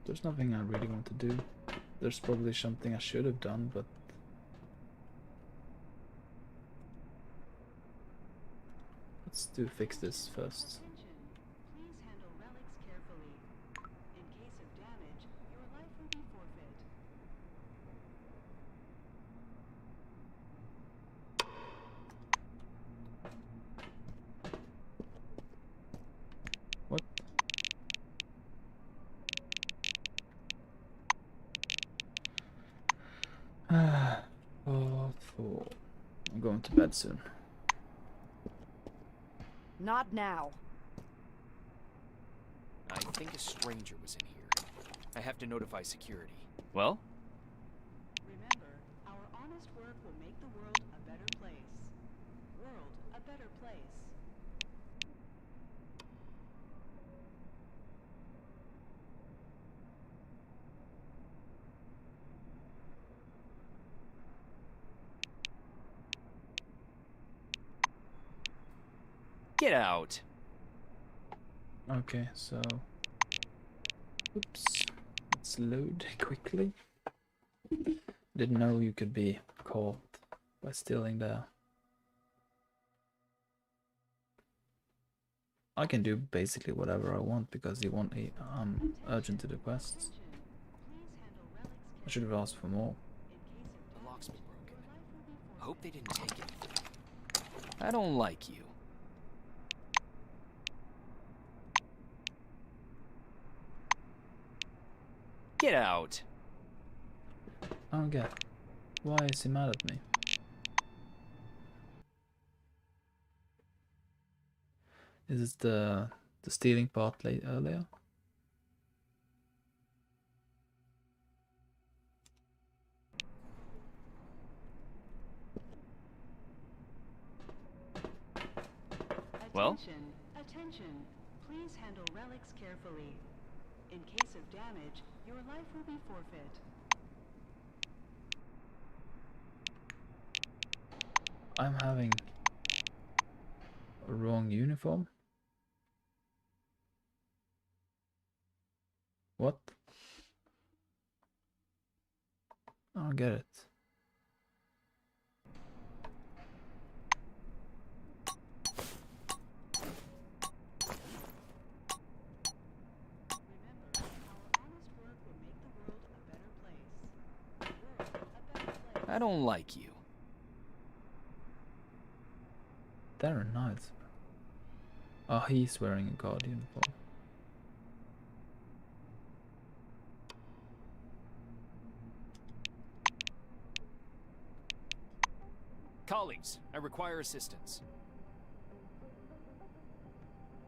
There's nothing I really want to do. There's probably something I should have done, but let's fix this first. Please handle relics carefully. In case of damage, your life will be forfeit. What? Oh, I'm going to bed soon. Not now. I think a stranger was in here. I have to notify security. Well? Remember, our honest work will make the world a better place. World a better place. Get out. Okay, so oops, let's load quickly. Didn't know you could be caught by stealing there. I can do basically whatever I want because he want urgent to the quests. I should have asked for more. The lock's been broken. I hope they didn't take anything. I don't like you. Get out. I don't get. Why is he mad at me? Is it the stealing part earlier? Well? Attention. Please handle relics carefully. In case of damage, your life will be forfeit. I'm having a wrong uniform. What? I don't get it. I don't like you. They're nice. Oh, he's wearing a guard uniform. Colleagues, I require assistance.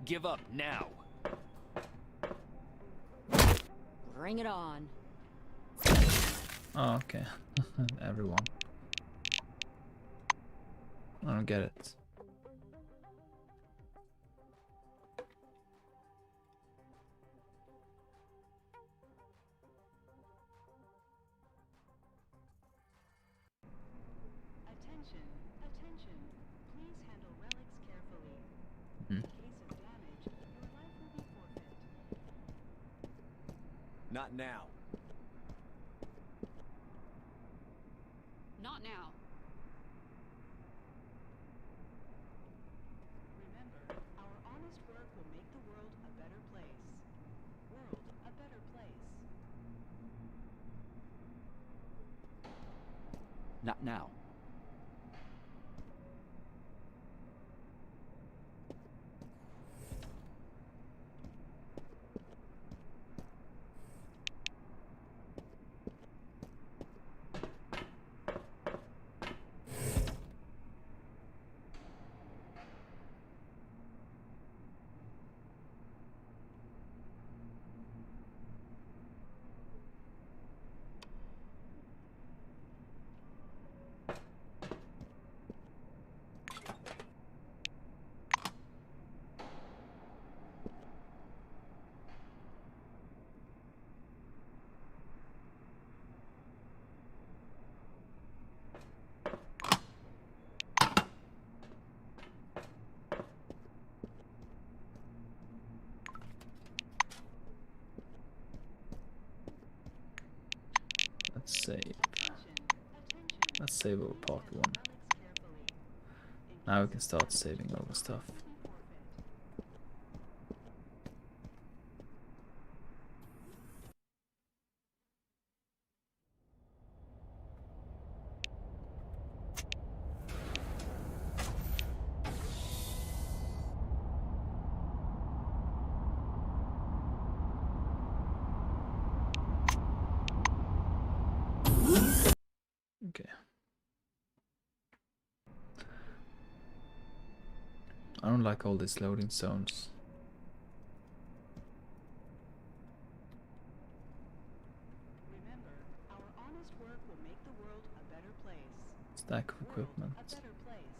Give up now. Bring it on. Oh, okay. Everyone. I don't get it. Attention, attention. Please handle relics carefully. Hmm. In case of damage, your life will be forfeit. Not now. Not now. Remember, our honest work will make the world a better place. World a better place. Not now. Let's save. Let's save over part 1. Now we can start saving over stuff. Okay. I don't like all these loading zones. Remember, our honest work will make the world a better place. Stack of equipment. A better place.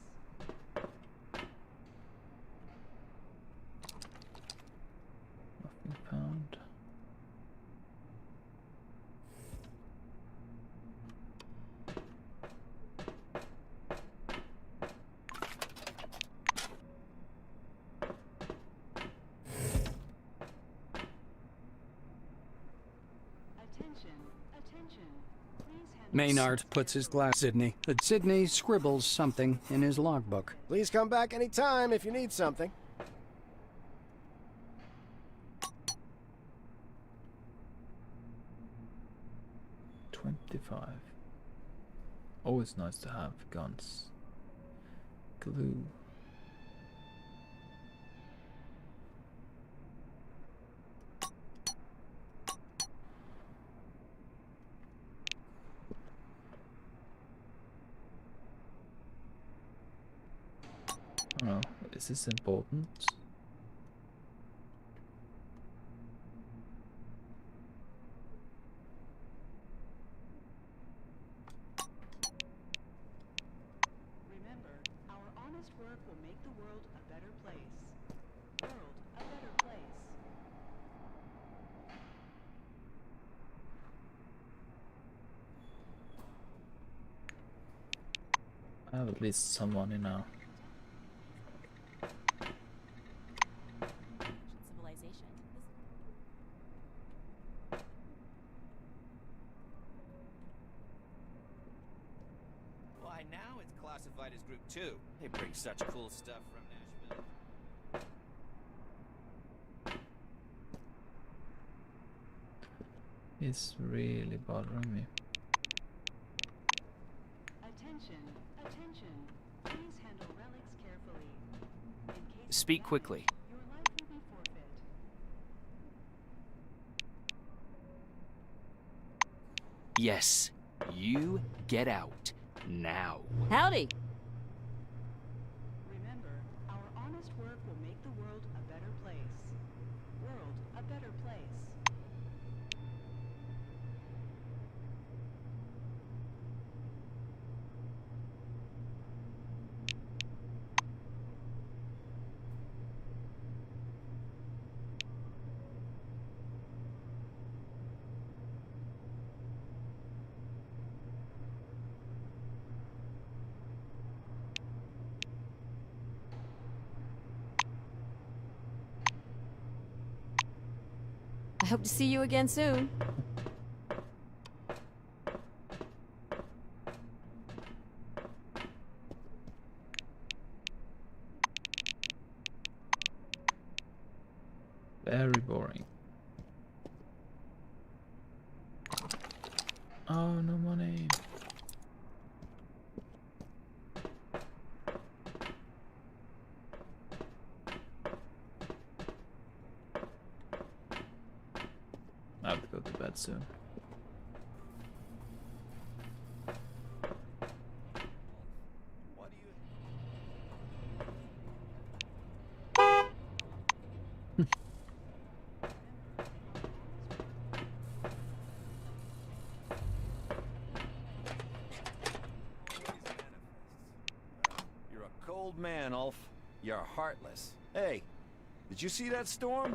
Nothing found. Attention, attention. Please handle Maynard puts his glass Sydney. But Sydney scribbles something in his logbook. Please come back anytime if you need something. $25. Always nice to have guns. Glue. Oh, is this important? Remember, our honest work will make the world a better place. World a better place. I have at least some money now. Civilization. Why, now it's classified as Group 2. They bring such cool stuff from Nashville. It's really bothering me. Speak quickly. Your life will be forfeit. Yes, you get out now. Howdy. Remember, our honest work will make the world a better place. World a better place. I hope to see you again soon. Very boring. Oh, no money. I have to go to bed soon. You're a cold man, Ulf. You're heartless. Hey, did you see that storm?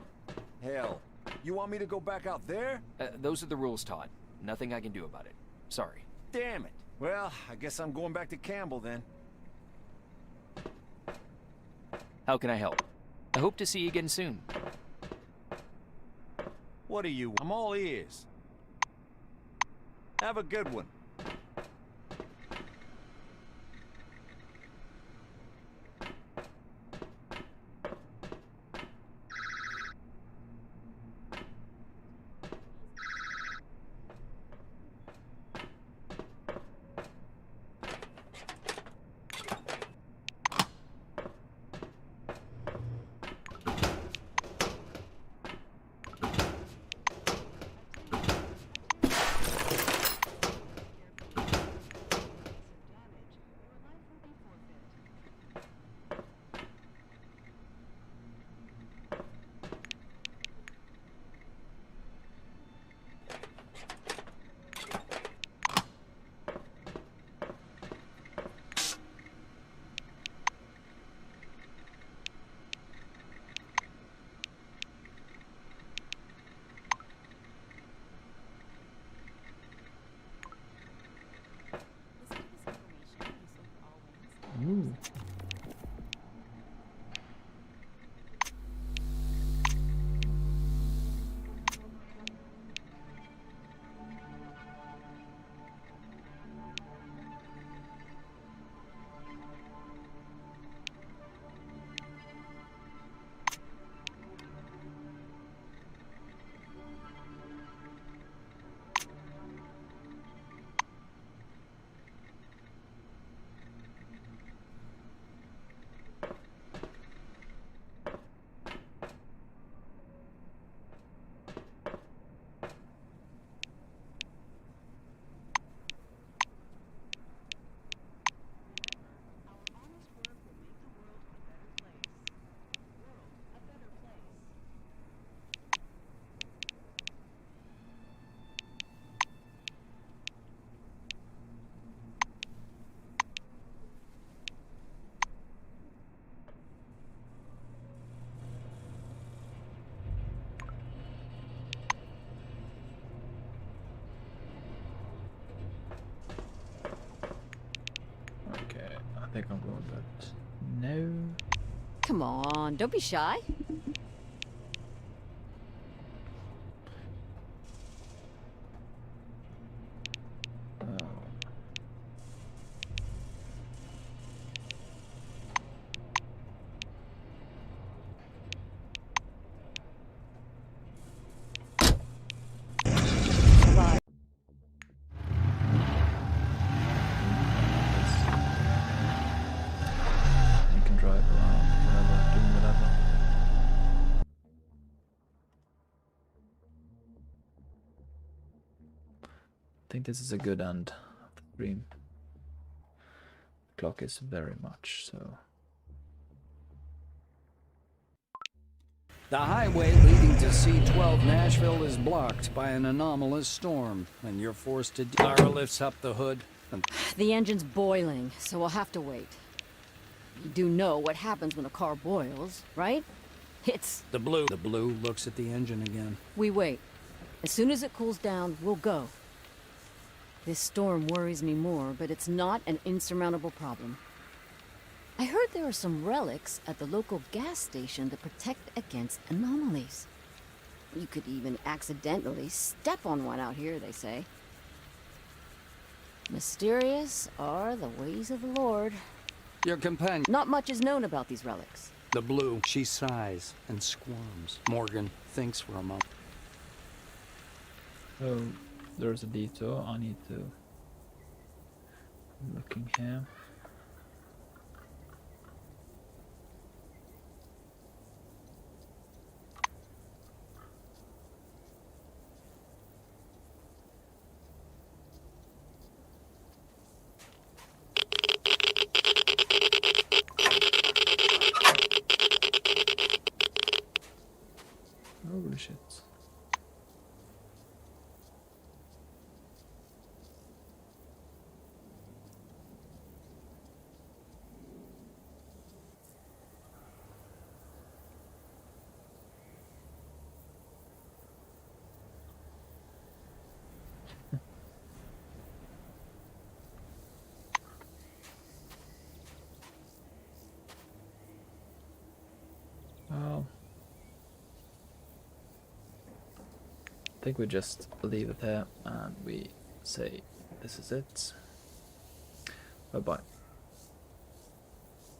Hell, you want me to go back out there? Those are the rules, Todd. Nothing I can do about it. Sorry. Damn it. Well, I guess I'm going back to Campbell then. How can I help? I hope to see you again soon. What are you? I'm all ears. Have a good one. Ooh. I think I'm going, but no. Come on, don't be shy. You can drive around, whatever, doing whatever. think this is a good end of the stream. The clock is very much so. The highway leading to C-12 Nashville is blocked by an anomalous storm, and you're forced to... Lara lifts up the hood and... The engine's boiling, so we'll have to wait. You do know what happens when a car boils, right? It's... The blue looks at the engine again. We wait. As soon as it cools down, we'll go. This storm worries me more, but it's not an insurmountable problem. I heard there are some relics at the local gas station that protect against anomalies. You could even accidentally step on one out here, they say. Mysterious are the ways of the Lord. Your companion... Not much is known about these relics. The blue, she sighs and squirms. Morgan thinks for a moment. So, there's a detour. I need to... looking here. Holy shit. Well, I think we just leave it there and we say this is it. Bye bye.